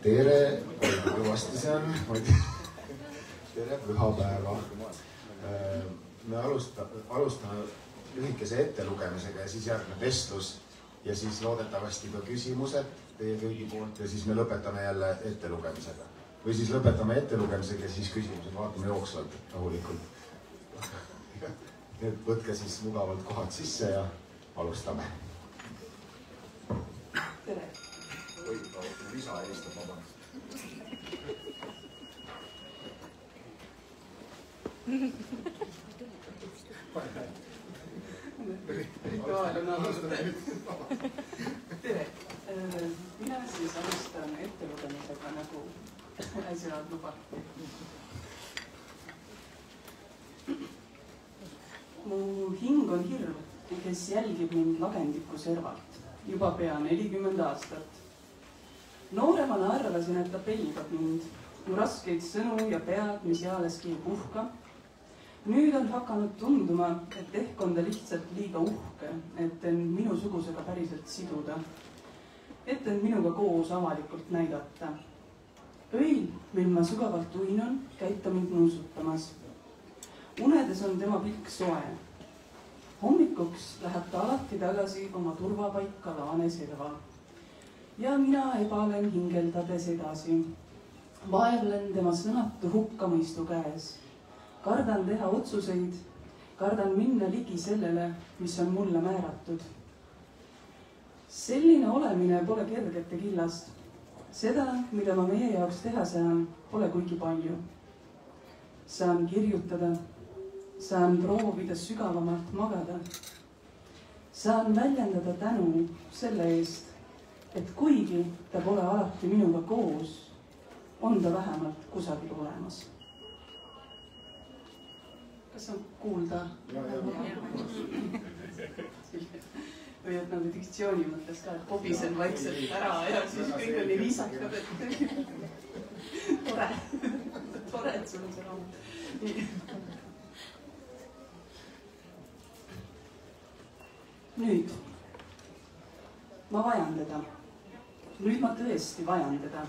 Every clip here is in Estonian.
Tere, kõvasti see on. Tere pühapäeva. Me alustame lühikese ettelugemisega ja siis järgneb vestlus ja siis loodetavasti ka küsimused teie kõigi poolt ja siis me lõpetame jälle ettelugemisega. Või siis lõpetame ettelugemisega ja siis küsimused vaatame jooksvalt rahulikult. Nüüd võtke siis mugavalt kohad sisse ja alustame. Tere. Lisa helistab vabandust. Tere. Mina siis alustan ettelugemisega nagu äsja lubati. Mu hing on hirm, kes jälgib mind lagendiku servalt. Juba pea 40 aastat. Nooremana arvasin, et ta pelgab mind, mu raskeid sõnu ja pead, mis jaaleski ei puhka. Nüüd on hakanud tunduma, et ehk on ta lihtsalt liiga uhke, et end minusugusega päriselt siduda. Et end minuga koos avalikult näidata. Öil, mil ma sügavalt uinon, käib ta mind nuusutamas. Unedes on tema pilk soe. Hommikuks läheb ta alati tagasi oma turvapaika laane serva. Ja mina ebalen hingeldades edasi. Vaevlen tema sõnatu hukkamõistu käes. Kardan teha otsuseid, kardan minna ligi sellele, mis on mulle määratud. Selline olemine pole kergete killast. Seda, mida ma meie jaoks teha saan, pole kuigi palju. Saan kirjutada, saan proovida sügavamalt magada. Saan väljendada tänu selle eest, et kuigi ta pole alati minuga koos, on ta vähemalt kusagil olemas. Kas on kuulda? Või et nagu diktsiooni mõttes ka, et kobisen vaikselt ära ja siis kõik on nii viisakad, et tore, et sul on see raamat. Nüüd ma vajan teda. Nüüd ma tõesti vajan teda.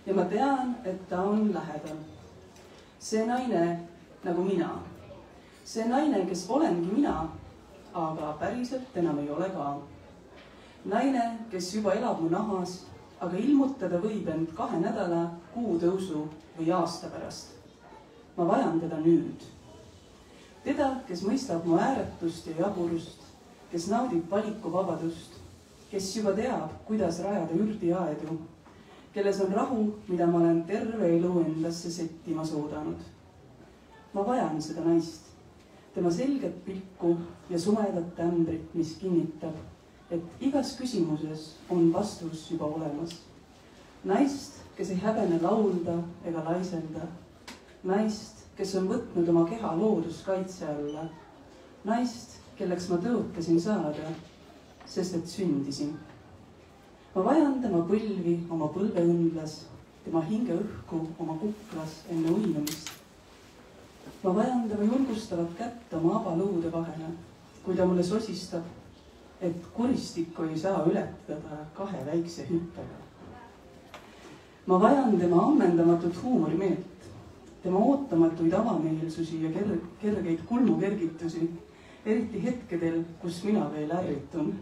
Ja ma tean, et ta on lähedal. See naine nagu mina. See naine, kes olengi mina, aga päriselt enam ei ole ka. Naine, kes juba elab mu nahas, aga ilmutada võib end 2 nädala, kuutõusu või aasta pärast. Ma vajan teda nüüd. Teda, kes mõistab mu ääretust ja jaburust, kes naudib valikuvabadust, kes juba teab, kuidas rajada ürdiaedu, kelles on rahu, mida ma olen terve elu endasse settima soodanud. Ma vajan seda naist, tema selget pilku ja sumedat ämbrit, mis kinnitab, et igas küsimuses on vastus juba olemas. Naist, kes ei häbene laulda ega laiselda. Naist, kes on võtnud oma keha looduskaitse alla. Naist, kelleks ma tõotasin saada, sest et sündisin. Ma vajan tema põlvi oma põlveõndlas, tema hinge õhku oma kuklas enne uinumist. Ma vajan tema julgustavat kätt oma abaluude vahele, kui ta mulle sosistab, et kuristikku ei saa ületada 2 väikse hüppega. Ma vajan tema ammendamatut huumorimeelt, tema ootamatuid avameelsusi ja kergeid kulmukergitusi, eriti hetkedel, kus mina veel ärritun.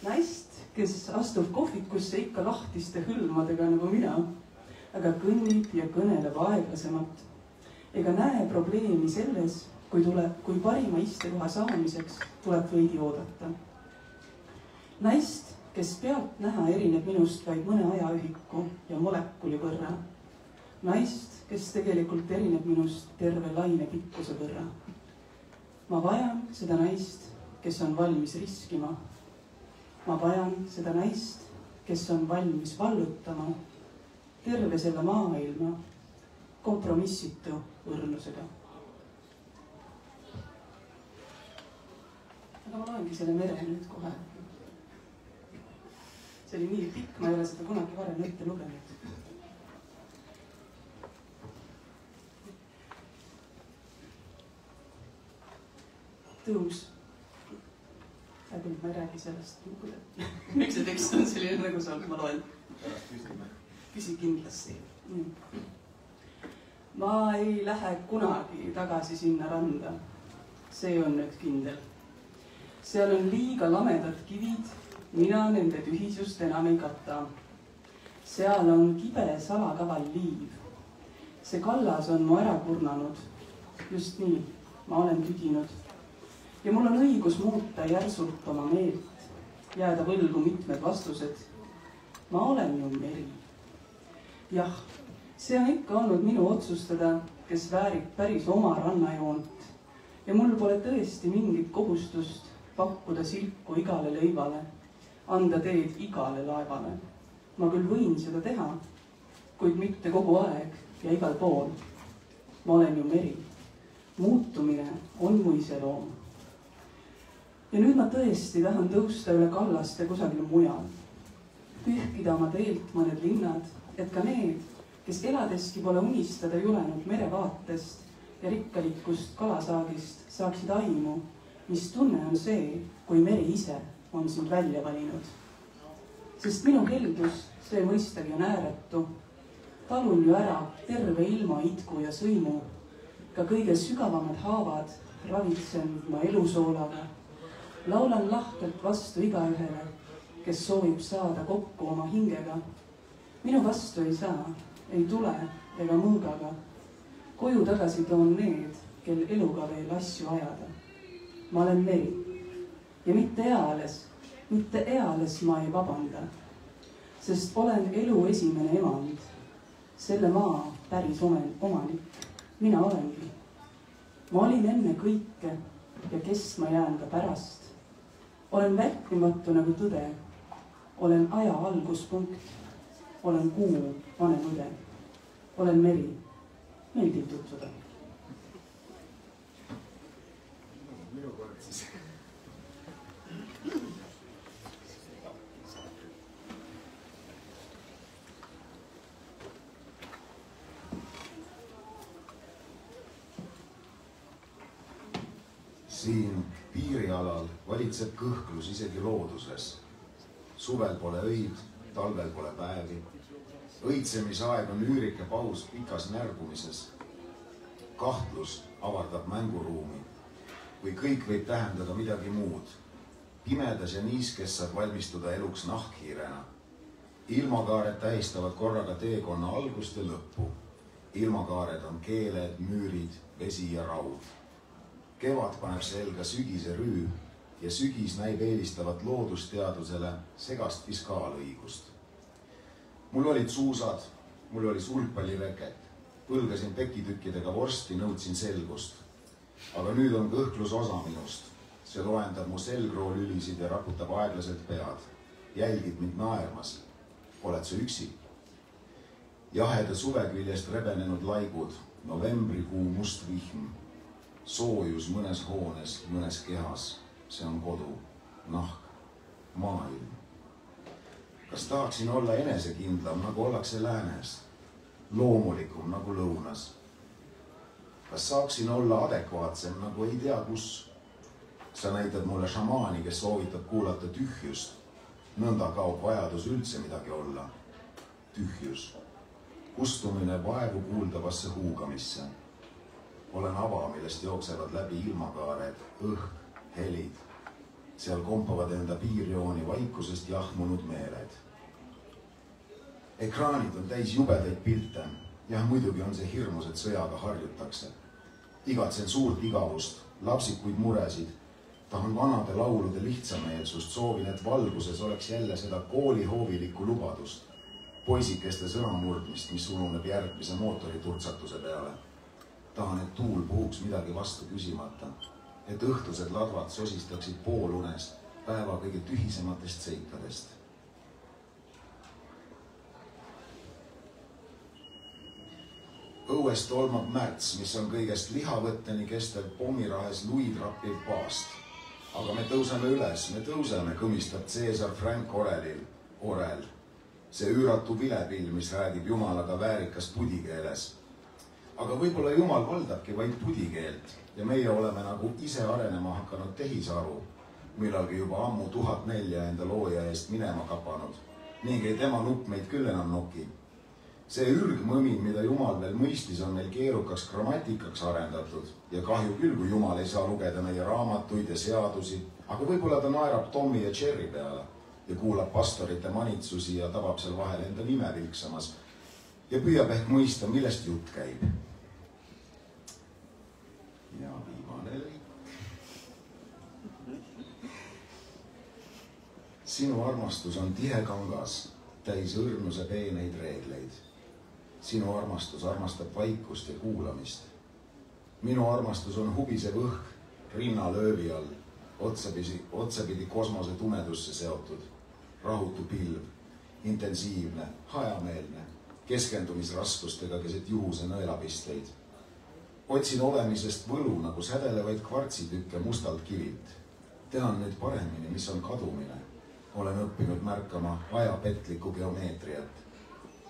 Naist, kes astub kohvikusse ikka lahtiste hõlmadega nagu mina, aga kõnnib ja kõneleb aeglasemalt, ega näe probleemi selles, kui parima istekoha saamiseks tuleb veidi oodata. Naist, kes pealt näha erineb minust vaid mõne ajaühiku ja molekuli võrra. Naist, kes tegelikult erineb minust terve laine pikkuse võrra. Ma vajan seda naist, kes on valmis riskima. Ma vajan seda naist, kes on valmis vallutama terve selle maailma kompromissitu võrlusega. Aga ma loengi selle mere nüüd kohe. See oli nii pikk, ma ei ole seda kunagi varem ette lugenud. Tõus. Ma ei räägi sellest. Miks see tekst on selline, nagu see on, ma loen. Küsi kindlasti. Ma ei lähe kunagi tagasi sinna randa. See on nüüd kindel. Seal on liiga lamedad kivid, mina nende tühisust enam ei kata. Seal on kibe salakaval liiv. See kallas on mu ära kurnanud. Just nii, ma olen tüdinud. Ja mul on õigus muuta järsult oma meelt, jääda võlgu mitmed vastused. Ma olen ju meri. Jah, see on ikka olnud minu otsustada, kes väärib päris oma rannajoont. Ja mul pole tõesti mingit kohustust pakkuda silku igale lõivale, anda teed igale laevale. Ma küll võin seda teha, kuid mitte kogu aeg ja igal pool. Ma olen ju meri. Muutumine on mu iseloom. Ja nüüd ma tõesti tahan tõusta üle kallaste kusagil mujal. Pühkida oma teelt mõned linnad, et ka need, kes eladeski pole unistada julenud merevaatest ja rikkalikust kalasaagist, saaksid aimu, mis tunne on see, kui meri ise on sind välja valinud. Sest minu heldus, see mõistagi on ääretu. Talun ju ära terve ilma itku ja sõimu. Ka kõige sügavamad haavad ravitsen ma elusoolaga. Laulan lahkelt vastu igaühele, kes soovib saada kokku oma hingega. Minu vastu ei saa, ei tule ega mõõgaga. Koju tagasi toon need, kel eluga veel asju ajada. Ma olen meri ja mitte eales ma ei vabanda, sest olen elu esimene emand, selle maa päris omanik, mina olengi. Ma olin enne kõike ja kes ma jään ka pärast. Olen vältimatu nagu tõde, olen aja alguspunkt, olen kuu vanem õde, olen meri, meeldib tutvuda. Minu kord siis. Siin piirialal valitseb kõhklus isegi looduses. Suvel pole öid, talvel pole päevi. Õitsemisaeg on üürike paus pikas närbumises. Kahtlus avardab mänguruumi, kui kõik võib tähendada midagi muud. Pimedas ja niiskes saad valmistuda eluks nahkhiirena. Ilmakaared tähistavad korraga teekonna algust ja lõppu. Ilmakaared on keeled, müürid, vesi ja raud. Kevad paneb selga sügise rüü ja sügis näib eelistavat loodusteadusele segast fiskaalõigust. Mul olid suusad, mul oli sulgpallireket, põlgasin pekitükkidega vorsti, nõudsin selgust. Aga nüüd on kõhklus osa minust. See loendab mu selgroolülisid ja raputab aeglaselt pead. Jälgid mind naermas. Oled sa üksi? Jaheda suvekviljest rebenenud laigud, novembrikuu must vihm. Soojus mõnes hoones, mõnes kehas. See on kodu, nahk, maailm. Kas tahaksin olla enesekindlam, nagu ollakse läänes? Loomulikum, nagu lõunas? Kas saaksin olla adekvaatsem, nagu ei tea kus? Sa näitad mulle šamaani, kes soovitab kuulata tühjust. Nõnda kaob vajadus üldse midagi olla. Tühjus. Kustumine vaevu kuuldavasse huugamisse. Olen ava, millest jooksevad läbi ilmakaared, õhk, helid. Seal kompavad enda piirjooni vaikusest jahmunud meeled. Ekraanid on täis jubedaid pilte. Jah, muidugi on see hirmus, et sõjaga harjutakse. Igatsen suurt igavust, lapsikuid muresid, tahan vanade laulude lihtsameelsust, soovin, et valguses oleks jälle seda koolihoovilikku lubadust, poisikeste sõnamurdmist, mis ununeb järgmise mootoriturtsatuse peale. Tahan, et tuul puhuks midagi vastu küsimata, et õhtused ladvad sosistaksid poolunes päeva kõige tühisematest seikadest. Õues tolmab märts, mis on kõigest lihavõtteni kestev pommirahes luidrappiv paast. Aga me tõuseme üles, me tõuseme, kõmistab Cäsar Frank Orel. See üüratu vilepill, mis räägib Jumalaga väärikas pudikeeles. Aga võib-olla Jumal valdabki vaid pudikeelt ja meie oleme nagu ise arenema hakanud tehisaru, millalgi juba ammu 1004 enda looja eest minema kapanud ning ei tema nupp meid küll enam noki. See ürgmõmin, mida Jumal veel mõistis, on meil keerukaks grammatikaks arendatud ja kahju küll, kui Jumal ei saa lugeda meie raamatuid ja seadusi, aga võib-olla ta naerab Tommy ja Jerry peale ja kuulab pastorite manitsusi ja tabab seal vahel enda nime vilksamas ja püüab ehk mõista, millest jutt käib. Ja viimane lõik. Sinu armastus on tihe kangas, täis õrnuse peeneid reegleid. Sinu armastus armastab vaikust ja kuulamist. Minu armastus on hubisev õhk, rinna löövi all, otsapidi kosmose tumedusse seotud. Rahutu pilv, intensiivne, hajameelne, keskendumisraskustega keset juhuse nõelapisteid. Otsin olemisest võlu nagu sädelevaid kvartsitükke mustalt kivilt. Tean nüüd paremini, mis on kadumine. Olen õppinud märkama ajapetlikku geomeetriat.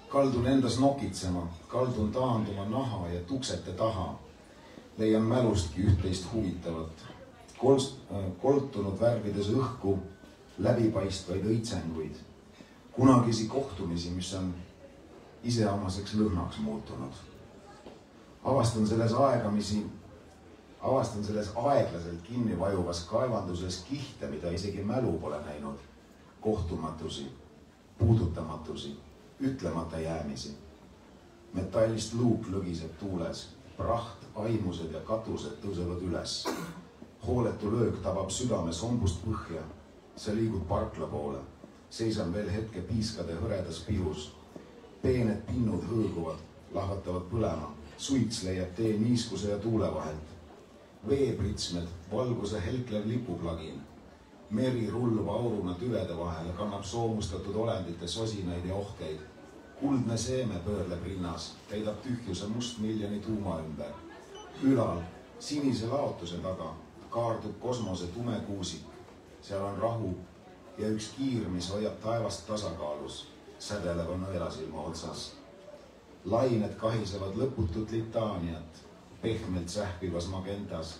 Kaldun endas nokitsema, kaldun taanduma naha ja tuksete taha. Leian mälustki üht-teist huvitavat. Koltunud värvides õhku, läbipaistvaid õitsenguid. Kunagisi kohtumisi, mis on iseomaseks lõhnaks muutunud. Avastan selles aeglaselt kinni vajuvas kaevanduses kihte, mida isegi mälu pole näinud. Kohtumatusi, puudutamatusi, ütlemata jäämisi. Metallist luuk lõgiseb tuules, praht, aimused ja katused tõusevad üles. Hooletu löök tabab südame sombust põhja. See liigub parkla poole. Seisan veel hetke piiskade hõredas pihus. Peened pinnud hõõguvad, lahvatavad põlema. Suits leiab tee niiskuse ja tuule vahelt. Veepritsmed, valguse helklev lipuplagin. Meri rullub auruna tüvede vahele, kannab soomustatud olendite sosinaid ja ohkeid. Kuldne seeme pöörleb rinnas, täidab tühjuse mustmiljoni tuuma ümber. Ülal, sinise laotuse taga, kaardub kosmose tume kuusik. Seal on rahu ja üks kiir, mis hoiab taevast tasakaalus, sädeleva nõelasilma otsas. Lained kahisevad lõputut litaaniat, pehmelt sähpivas magentas.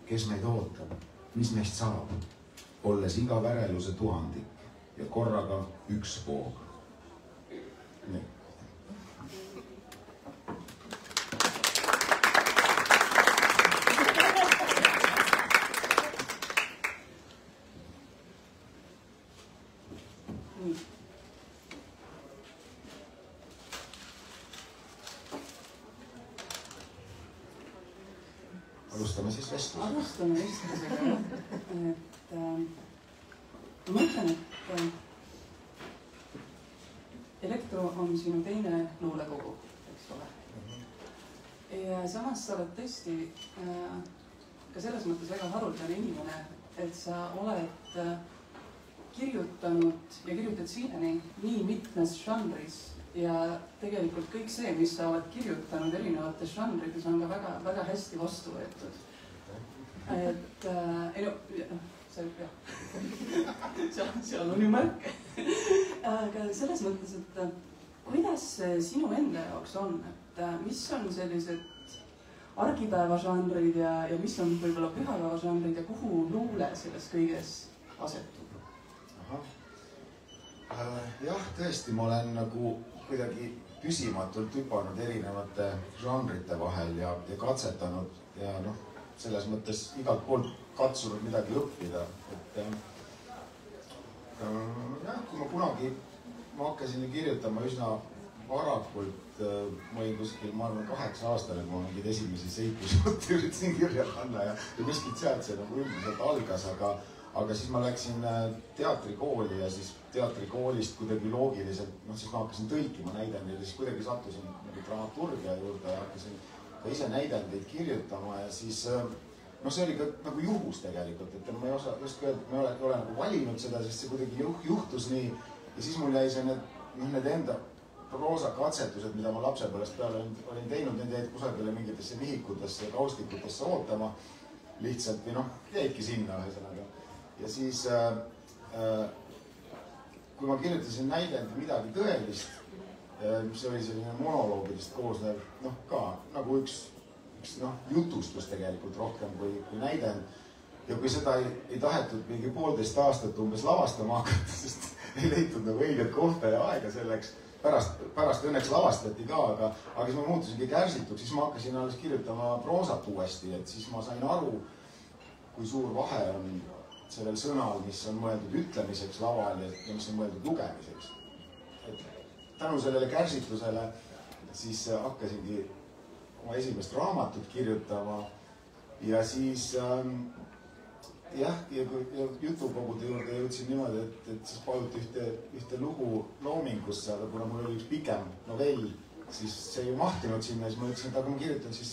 Kes meid ootab? Mis meist saab? Olles iga väreluse tuhandik ja korraga üks voog. Nii. Alustame siis vestluse. Alustame vestlusega, et ma mõtlen, et Elektro on sinu teine luulekogu, eks ole. Ja samas sa oled tõesti ka selles mõttes väga haruldane inimene, et sa oled kirjutanud ja kirjutad siiani nii mitmes žanris ja tegelikult kõik see, mis sa oled kirjutanud erinevates žanrides, on ka väga, väga hästi vastu võetud. Et seal on ju märke. Aga selles mõttes, et kuidas see sinu enda jaoks on, et mis on sellised argipäeva žanrid ja mis on võib-olla pühapäeva žanrid ja kuhu luule selles kõiges asetub? Jah, tõesti, ma olen nagu kuidagi püsimatult hüpanud erinevate žanrite vahel ja katsetanud ja selles mõttes igalt poolt katsunud midagi õppida. Kui ma kunagi hakkasin kirjutama üsna varakult, ma olin kuskil, ma arvan, 8-aastane, kui ma mingeid esimesi seiklusjutte üritasin kirja panna ja kuskilt sealt see nagu üldiselt algas, aga siis ma läksin teatrikooli ja siis teatrikoolist kuidagi loogiliselt, siis ma hakkasin tõlkima näidendeid ja siis kuidagi sattusin nagu dramaturgia juurde ja hakkasin ka ise näidendeid kirjutama ja siis see oli ka nagu juhus tegelikult, et ma ei oska öelda, et ma ei ole nagu valinud seda, sest see kuidagi juhtus nii ja siis mul jäi see need enda proosakatsetused, mida ma lapsepõlvest peale olin teinud, need jäid kusagile mingitesse nihikutesse ja kaustikutesse ootama lihtsalt või jäidki sinna ühesõnaga. Ja siis, kui ma kirjutasin näidendi midagi tõelist, mis oli selline monoloogidest koosnev, ka nagu üks jutustus tegelikult rohkem kui näidend. Ja kui seda ei tahetud mingi 1,5 aastat umbes lavastama hakata, sest ei leitud nagu õiget kohta ja aega selleks, pärast õnneks lavastati ka, aga siis ma muutusingi kärsituks, siis ma hakkasin alles kirjutama proosat uuesti, et siis ma sain aru, kui suur vahe on sellel sõnal, mis on mõeldud ütlemiseks laval ja mis on mõeldud lugemiseks. Et tänu sellele kärsitusele siis hakkasingi oma esimest raamatut kirjutama ja siis ja jutukogude juurde jõudsin niimoodi, et siis paluti ühte lugu loomingusse, aga kuna mul oli üks pikem novell, siis see ei mahtinud sinna, siis ma ütlesin, et aga ma kirjutan siis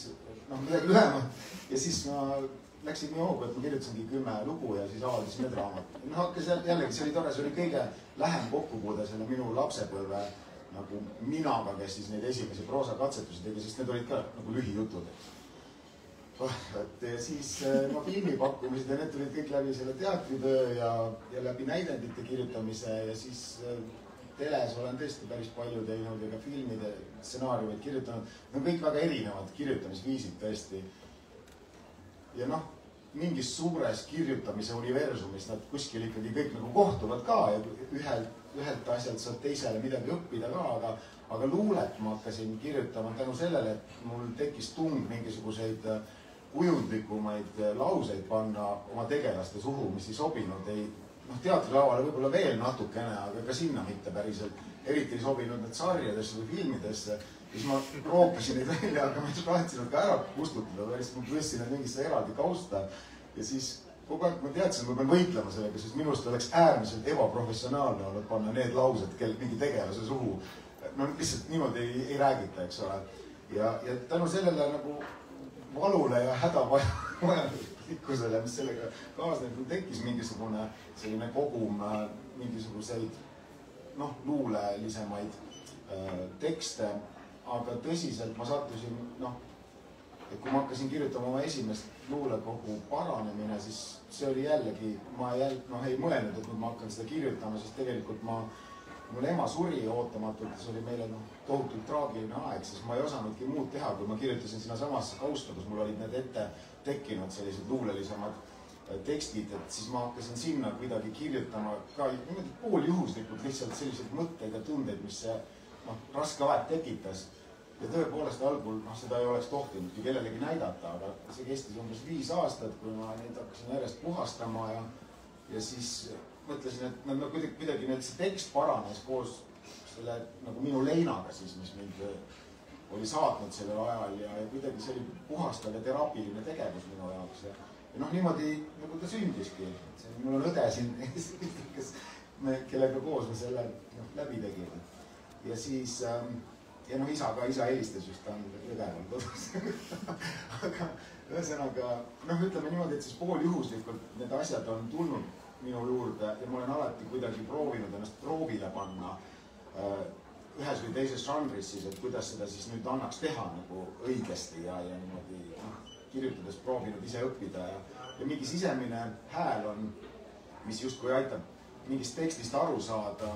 midagi lühemat ja siis ma läksin nii hoogu, et ma kirjutasingi 10 lugu ja siis avaldasin need raamatud. Hakkas jällegi, see oli tore, see oli kõige lähem kokkupuude selle minu lapsepõlve nagu minaga, kes siis neid esimesi proosakatsetusi tegi, sest need olid ka nagu lühijutud. Ja siis ma filmipakkumised ja need tulid kõik läbi selle teatritöö ja läbi näidendite kirjutamise ja siis teles olen tõesti päris palju teinud ja ka filmide stsenaariumid kirjutanud. Need on kõik väga erinevad kirjutamisviisid tõesti. Ja mingis suures kirjutamise universumis nad kuskil ikkagi kõik nagu kohtuvad ka ja ühelt asjalt saad teisele midagi õppida ka, aga luulet ma hakkasin kirjutama tänu sellele, et mul tekkis tung mingisuguseid kujundlikumaid lauseid panna oma tegelaste suhu, mis ei sobinud teatrilavale võib-olla veel natukene, aga ka sinna mitte päriselt. Eriti ei sobinud need sarjadesse või filmidesse. Siis ma rookisin neid välja, aga ma tahtsin nad ka ära kustutada, ma tõstsin need mingisse eraldi kausta ja siis kogu aeg ma teadsin, et ma pean võitlema sellega, sest minust oleks äärmiselt ebaprofessionaalne olnud panna need laused mingi tegelase suhu. Lihtsalt niimoodi ei räägita, eks ole. Ja tänu sellele nagu valule ja hädavajalikkusele, mis sellega kaasneb, tekkis mingisugune selline kogum mingisuguseid luulelisemaid tekste, aga tõsiselt ma sattusin, et kui ma hakkasin kirjutama oma esimest luulekogu Paranemine, siis see oli jällegi, ma ei mõelnud, et ma hakkan seda kirjutama, sest tegelikult mul ema suri ootamatult ja see oli meile tohutult traagiline aeg, siis ma ei osanudki muud teha, kui ma kirjutasin sinna samasse kausta, kus mul olid need ette tekkinud sellised luulelisemad tekstid, et siis ma hakkasin sinna kuidagi kirjutama ka pooljuhuslikult lihtsalt selliseid mõtteid ja tundeid, mis see raske aeg tekitas. Ja tõepoolest algul seda ei oleks tohtinudki kellelegi näidata, aga see kestis umbes 5 aastat, kui ma neid hakkasin järjest puhastama ja siis mõtlesin, et kuidagi see tekst paranes koos selle nagu minu leinaga siis, mis mind oli saatnud sellel ajal ja kuidagi see oli puhastav ja teraapiline tegevus minu jaoks. Ja niimoodi nagu ta sündiski. Mul on õde siin, kellega koos me selle läbi tegime. Ja siis, isa helistas just, ta on Jõgeval kodus. Aga ühesõnaga, ütleme niimoodi, et siis pooljuhuslikult need asjad on tulnud minu juurde ja ma olen alati kuidagi proovinud ennast proovile panna ühes või teises žanris siis, et kuidas seda siis nüüd annaks teha nagu õigesti ja niimoodi kirjutades proovinud ise õppida ja mingi sisemine hääl on, mis justkui aitab mingist tekstist aru saada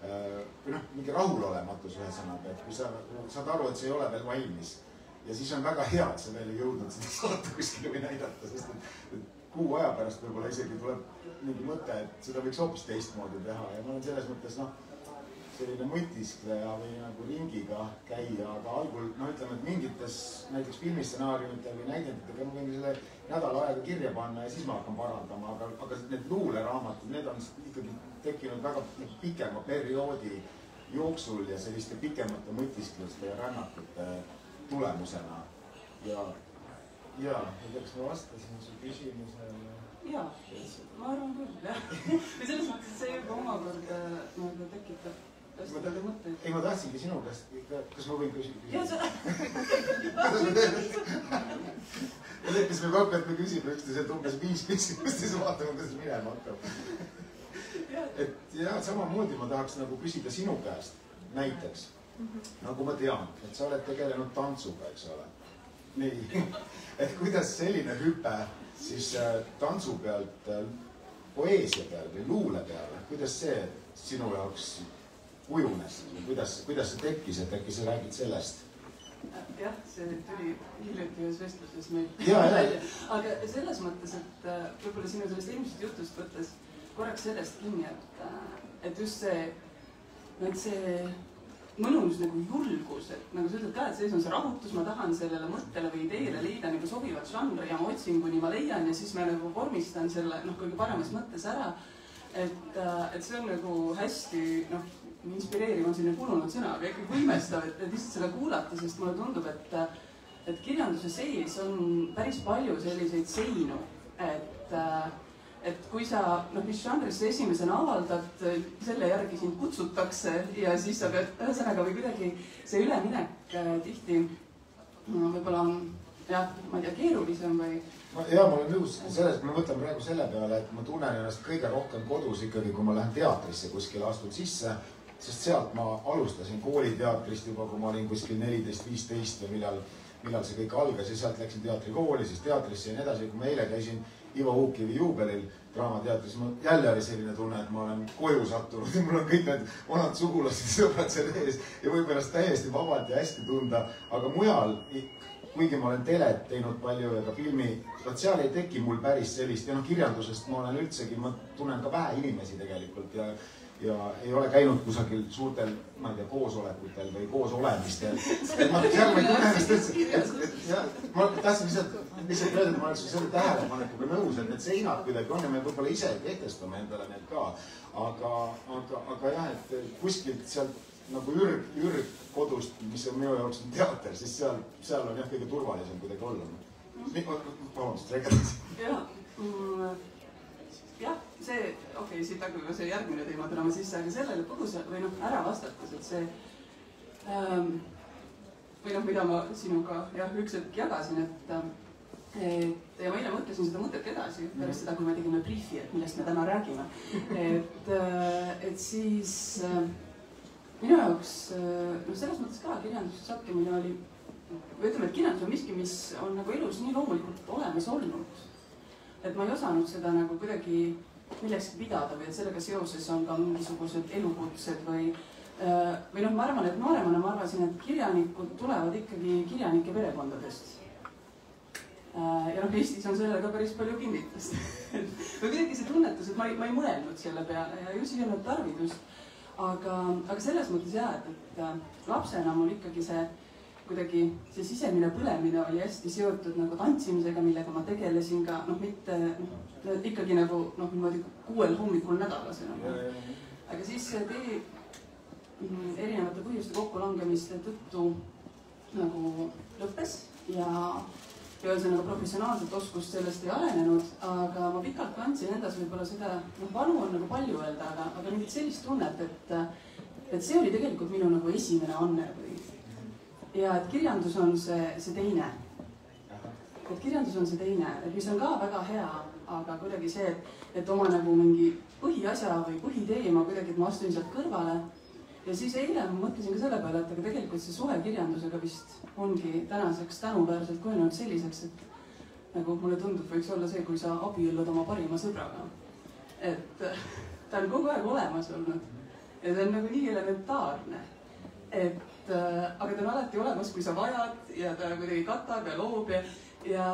või mingi rahulolematus ühesõnaga, et kui sa saad aru, et see ei ole veel valmis ja siis on väga hea, et sa veel ei jõudnud seda saata kuskile või näidata, sest et kuu aja pärast võib-olla isegi tuleb mingi mõte, et seda võiks hoopis teistmoodi teha ja ma olen selles mõttes selline mõtiskleja või nagu ringiga käia, aga algul, ütleme, et mingites näiteks filmistsenaariumite või näidenditega ma võin selle nädala aega kirja panna ja siis ma hakkan parandama, aga need luuleraamatud, need on ikkagi tekkinud väga pikema perioodi jooksul ja selliste pikemate mõtiskluste ja rännakute tulemusena. Ja ei tea, kas ma vastasin su küsimusele? Jaa, ma arvan küll, jah. Või selles mõttes, et see juba omakorda tekitab hästi palju mõtteid. Ei, ma tahtsingi sinu käest, kas ma võin küsida? Jaa, sa... Kas me kokku, et me küsime üksteiselt umbes 5 küsimust ja siis vaatame, kuidas minema hakkab. Et jah, samamoodi ma tahaks nagu küsida sinu käest näiteks. Nagu ma tean, et sa oled tegelenud tantsuga, eks ole. Nii, et kuidas selline hüpe siis tantsu pealt poeesia peale või luule peale, kuidas see sinu jaoks kujunes? Kuidas see tekkis, et äkki sa räägid sellest? Jah, see tuli hiljuti ühes vestluses meil. Aga selles mõttes, et võib-olla sinu sellest eelmisest jutust võttes korraks sellest kinni, et just see mõnus nagu julgus, et nagu sa ütled ka, et sees on see rahutus, ma tahan sellele mõttele või ideele leida nagu sobivat žanri ja ma otsin, kuni ma leian ja siis ma nagu vormistan selle kõige paremas mõttes ära. Et see on nagu hästi, inspireeriv on selline kulunud sõna, aga ikkagi võimestav, et lihtsalt seda kuulata, sest mulle tundub, et kirjanduse sees on päris palju selliseid seinu, et kui sa, mis žanrisse esimesena avaldad, selle järgi sind kutsutakse ja siis sa pead, ühesõnaga või kuidagi see üleminek tihti võib-olla on, jah, ma ei tea, keerulisem või... Jaa, ma olen nõus selles, ma mõtlen praegu selle peale, et ma tunnen ennast kõige rohkem kodus ikkagi, kui ma lähen teatrisse kuskil astun sisse, sest sealt ma alustasin kooliteatrist juba, kui ma olin kuskil 14-15 või millal see kõik algas ja sealt läksin teatrikooli, siis teatrisse ja nii edasi. Kui ma eile käisin Ivo Uukivi juubelil Draamateatris, jälle oli selline tunne, et ma olen koju sattunud ja mul on kõik need vanad sugulased ja sõbrad seal ees ja võib ennast täiesti vabalt ja hästi tunda, aga mujal, kuigi ma olen telet teinud palju ja ka filmi, seal ei teki mul päris sellist ja kirjandusest ma olen üldsegi, ma tunnen ka vähe inimesi tegelikult ja ei ole käinud kusagil suurtel, ma ei tea, koosolekutel või koosolemistel. Ma tahtsin lihtsalt öelda, et ma oleks selle tähelepanekuga nõus, et need seinad kuidagi on ja me võib-olla ise kehtestame endale need ka. Aga jah, et kuskilt sealt nagu ürg kodust, mis on minu jaoks teater, siis seal on jah kõige turvalisem kuidagi olla. Vabandust, räägid. Jah, see, okei, siit hakkab juba see järgmine teema tulema sisse, aga sellele põgusalt või ära vastates, et see või mida ma sinuga üks hetk jagasin, ja ma eile mõtlesin seda mõtet edasi pärast seda, kui me tegime briefi, et millest me täna räägime. Et siis minu jaoks selles mõttes ka kirjanduse sattumine oli, või ütleme, et kirjandus on miski, mis on nagu elus nii loomulikult olemas olnud. Et ma ei osanud seda nagu kuidagi millekski pidada või et sellega seoses on ka mingisugused elukutsed või ma arvan, et nooremana ma arvasin, et kirjanikud tulevad ikkagi kirjanike perekondadest. Ja Eestis on sellele ka päris palju kinnitust. Või kuidagi see tunnetus, et ma ei mõelnud selle peale ja ju siis ei olnud tarvidust. Aga selles mõttes jah, et lapsena mul ikkagi see kuidagi see sisemine põlemine oli hästi seotud nagu tantsimisega, millega ma tegelesin ka, mitte ikkagi nagu niimoodi 6 hommikul nädalasena. Aga siis tee erinevate põhjuste kokkulangemiste tõttu nagu lõppes ja ühesõnaga professionaalset oskust sellest ei arenenud, aga ma pikalt kandsin endas võib-olla seda, valu on nagu palju öelda, aga mingit sellist tunnet, et see oli tegelikult minu nagu esimene anne või ja et kirjandus on see teine. Et kirjandus on see teine, et mis on ka väga hea, aga kuidagi see, et oma nagu mingi põhiasja või põhiteema kuidagi, et ma astun sealt kõrvale. Ja siis eile ma mõtlesin ka selle peale, et aga tegelikult see suhe kirjandusega vist ongi tänaseks tänuväärselt kujunenud selliseks, et nagu mulle tundub, võiks olla see, kui sa abiellud oma parima sõbraga. Et ta on kogu aeg olemas olnud ja see on nagu nii elementaarne, aga ta on alati olemas, kui sa vajad ja ta kuidagi katab ja loob ja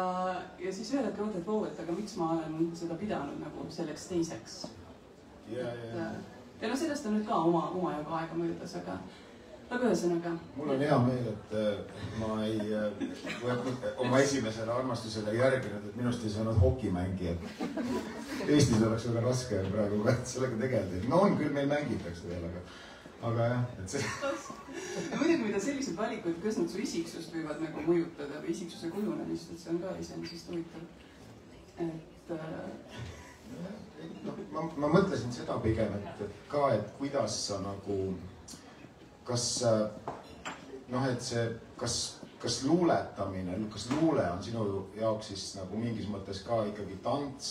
siis ühel hetkel mõtled, et aga miks ma olen seda pidanud nagu selleks teiseks. Ja sellest on nüüd ka omajagu aega möödas, aga ühesõnaga. Mul on hea meel, et ma ei oma esimesele armastusele järginud, et minust ei saanud hokimängijad. Eestis oleks väga raske praegu sellega tegeleda. No on küll, meil mängitakse veel, aga jah, et see... Muidugi, mida sellised valikud, kas nad su isiksust võivad nagu mõjutada või isiksuse kujunemist, et see on ka iseenesest huvitav. Et... ma mõtlesin seda pigem, et kuidas sa nagu... Kas see... Kas luuletamine, kas luule on sinu jaoks siis nagu mingis mõttes ka ikkagi tants?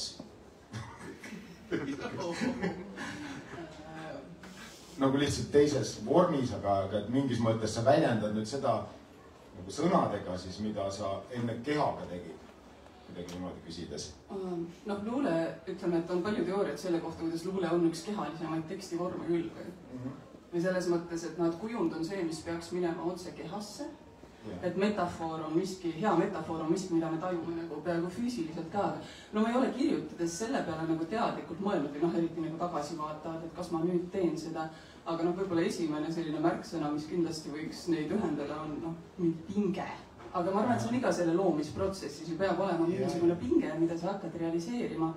Nagu lihtsalt teises vormis, aga et mingis mõttes sa väljendad nüüd seda nagu sõnadega siis, mida sa enne kehaga tegid, midagi niimoodi küsides. Luule, ütleme, et on palju teooriat selle kohta, kuidas luule on üks kehalisemaid tekstivorme küll või selles mõttes, et kujund on see, mis peaks minema otse kehasse. Et metafoor on miski, hea metafoor on miski, mida me tajume nagu peaaegu füüsiliselt ka. No ma ei ole kirjutades selle peale nagu teadlikult mõelnud või eriti nagu tagasi vaatavad, et kas ma nüüd teen seda. Aga võib-olla esimene selline märksõna, mis kindlasti võiks neid ühendada, on pinge. Aga ma arvan, et see on iga selle loomisprotsessis ju peab olema mingisugune pinge, mida sa hakkad realiseerima.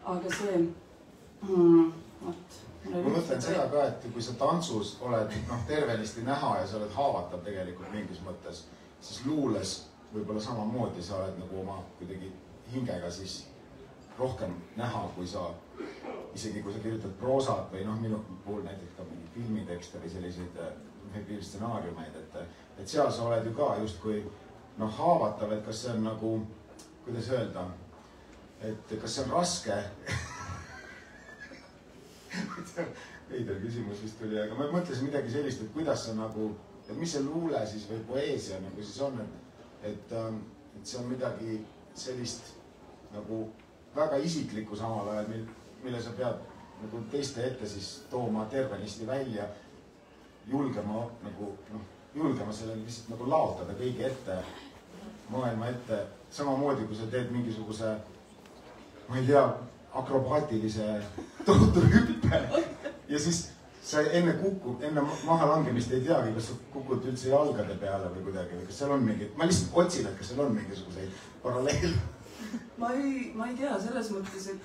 Aga see... Ma mõtlen seda ka, et kui sa tantsus oled tervenisti näha ja sa oled haavatav tegelikult mingis mõttes, siis luules võib-olla samamoodi sa oled nagu oma kuidagi hingega siis rohkem näha, kui sa, isegi kui sa kirjutad proosat või minu puhul näiteks ka mingi filmitekste või selliseid stsenaariumeid, et seal sa oled ju ka justkui haavatav, et kas see on nagu, kuidas öelda, et kas see on raske veider küsimus vist tuli, aga ma mõtlesin midagi sellist, et kuidas sa nagu, et mis see luule siis või poeesia nagu siis on, et see on midagi sellist nagu väga isiklikku samal ajal, mille sa pead nagu teiste ette siis tooma tervenisti välja, julgema sellele lihtsalt nagu laotada kõigi ette, maailma ette, samamoodi kui sa teed mingisuguse, ma ei tea, akrobaatilise tohutu hüppe ja siis sa enne mahalangemist ei teagi, kas sa kukud üldse jalgade peale või kuidagi, või kas seal on mingid, ma lihtsalt otsin, et kas seal on mingisuguseid paralleele. Ma ei tea selles mõttes, et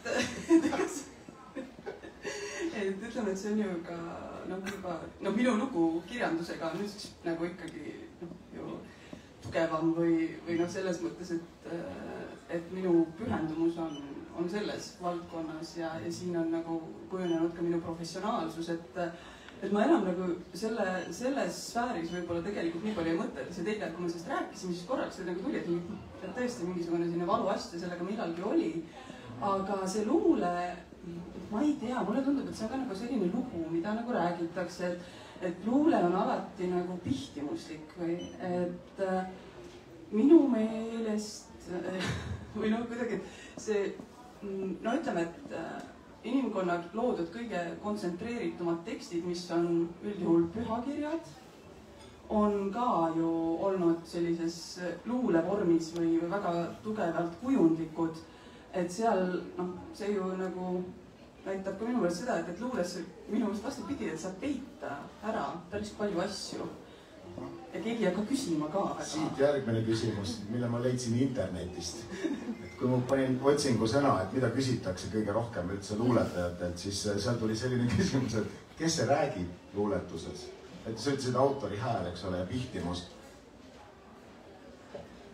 ütleme, et see on ju ka minu lugu kirjandusega on nüüd nagu ikkagi ju tugevam või selles mõttes, et minu pühendumus on selles valdkonnas ja siin on nagu kujunenud ka minu professionaalsus, et ma enam nagu selles sfääris võib-olla tegelikult nii palju ei mõtle, et see teine, kui me sellest rääkisime, siis korraks see nagu tuli, et tõesti mingisugune selline valuast ja sellega millalgi oli. Aga see luule, ma ei tea, mulle tundub, et see on ka nagu selline lugu, mida nagu räägitakse, et luule on alati nagu pihtimuslik või et minu meelest või kuidagi see ütleme, et inimkonna loodud kõige kontsentreeritumad tekstid, mis on üldjuhul pühakirjad, on ka ju olnud sellises luulevormis või väga tugevalt kujundlikud, et seal, see ju nagu näitab ka minu meelest seda, et luules minu meelest vastupidi, et saab peita ära päris palju asju. Ja keegi jääb ka küsima ka. Siit järgmine küsimus, mille ma leidsin internetist. Et kui ma panin otsingu sõna, et mida küsitakse kõige rohkem üldse luuletajatelt, siis seal tuli selline küsimus, et kes see räägib luuletuses? Et sa ütlesid autori hääl, eks ole, ja pihtimus.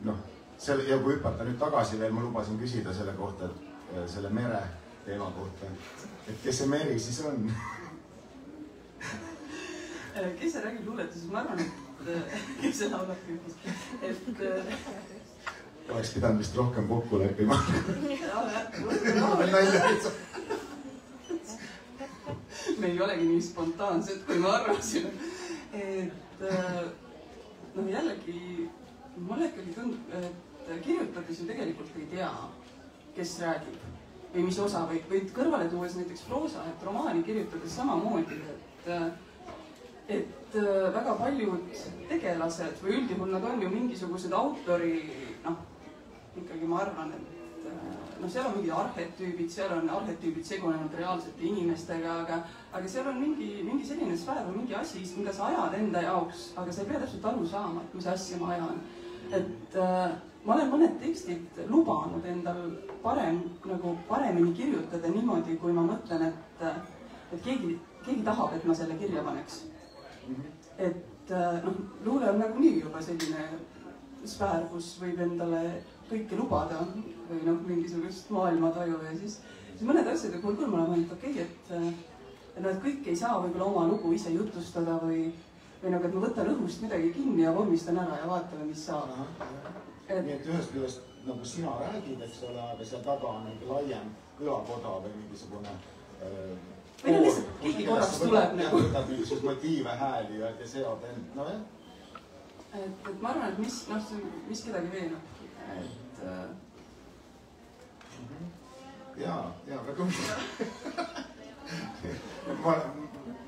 Ja kui hüpata nüüd tagasi veel, ma lubasin küsida selle kohta, et selle mere teema kohta, et kes see meri siis on? Kes see räägib luuletuses? Ma arvan, et kes see laulab küsis. Oleks pidanud vist rohkem kokku leppima. Me ei olegi nii spontaansed, kui ma arvasin. Et jällegi, mulle ikkagi tundub, et kirjutades ju tegelikult ei tea, kes räägib või mis osa või kõrvale tuues näiteks proosa, et romaani kirjutades samamoodi, et väga paljud tegelased või üldjuhul nad on ju mingisugused autori, ikkagi ma arvan, et seal on mingid arhetüübid, seal on arhetüübid segunenud reaalsete inimestega, aga seal on mingi selline sfäär või mingi asi, mida sa ajad enda jaoks, aga sa ei pea täpselt aru saama, et mis asja ma ajan. Et ma olen mõned tekstid lubanud endal paremini kirjutada niimoodi, kui ma mõtlen, et keegi tahab, et ma selle kirja paneks. et luule on nagunii juba selline sfäär, kus võib endale kõike lubada või mingisugust maailmataju ja siis mõned asjad puhul küll ma olen mõelnud, okei, et kõik ei saa võib-olla oma lugu ise jutustada või nagu, et ma võtan õhust midagi kinni ja vormistan ära ja vaatame, mis saab. Nii et ühest küljest nagu sina räägid, eks ole, aga seal taga on mingi laiem kõlakoda või mingisugune või lihtsalt keegi korraks tuleb nagu. Võtab mingisugust motiive, hääli ja seob end, nojah. Et ma arvan, et mis kedagi veenab. Jaa, väga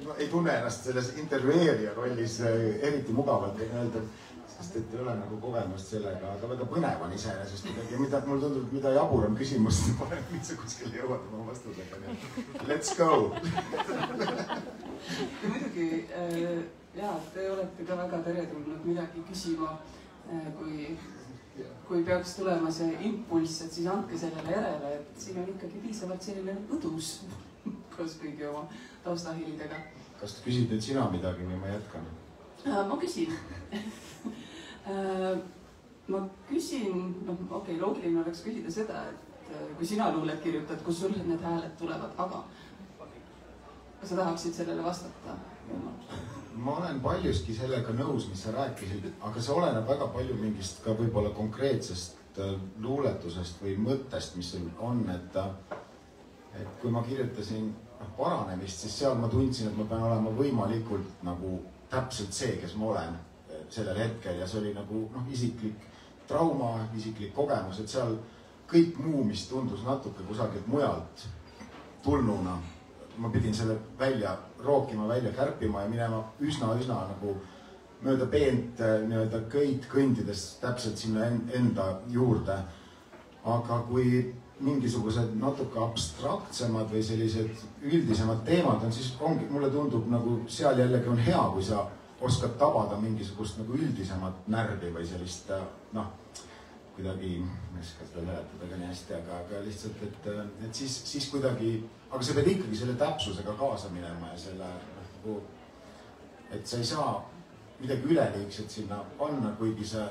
ma ei tunne ennast selles intervjueerija rollis eriti mugavalt öelda, sest et ei ole nagu kogemust sellega, aga väga põnev on iseenesest midagi. Mulle tundub, et mida jaburam küsimus, parem üldse kuskil jõuad oma vastusega. Let's go! Ja muidugi, te olete ka väga teretulnud midagi küsima, kui peaks tulema see impulss, et siis andke sellele järele, et siin on ikkagi piisavalt selline õdus koos kõigi oma taustahilidega. Kas te küsid nüüd sina midagi või ma jätkan? Ma küsin. Ma küsin, okei, loogiline oleks küsida seda, et kui sina luulet kirjutad, kus sul need hääled tulevad, aga kas sa tahaksid sellele vastata? Ma olen paljuski sellega nõus, mis sa rääkisid, aga see oleneb väga palju mingist ka võib-olla konkreetsest luuletusest või mõttest, mis on, et kui ma kirjutasin paranemist, siis seal ma tundsin, et ma pean olema võimalikult nagu täpselt see, kes ma olen sellel hetkel ja see oli nagu isiklik trauma, isiklik kogemus, et seal kõik muu, mis tundus natuke kusagilt mujalt tulnuna, ma pidin selle välja rookima, välja kärpima ja minema üsna nagu mööda peent nii-öelda köid kõndides täpselt sinna enda juurde. Aga kui mingisugused natuke abstraktsemad või sellised üldisemad teemad on, siis ongi, mulle tundub nagu seal jällegi on hea, kui sa oskad tabada mingisugust nagu üldisemat närvi või sellist, kuidagi, ma ei oska seda mäletada ka nii hästi, aga lihtsalt, et siis kuidagi, aga sa pead ikkagi selle täpsusega kaasa minema ja selle, et sa ei saa midagi üleliigset sinna panna, kuigi sa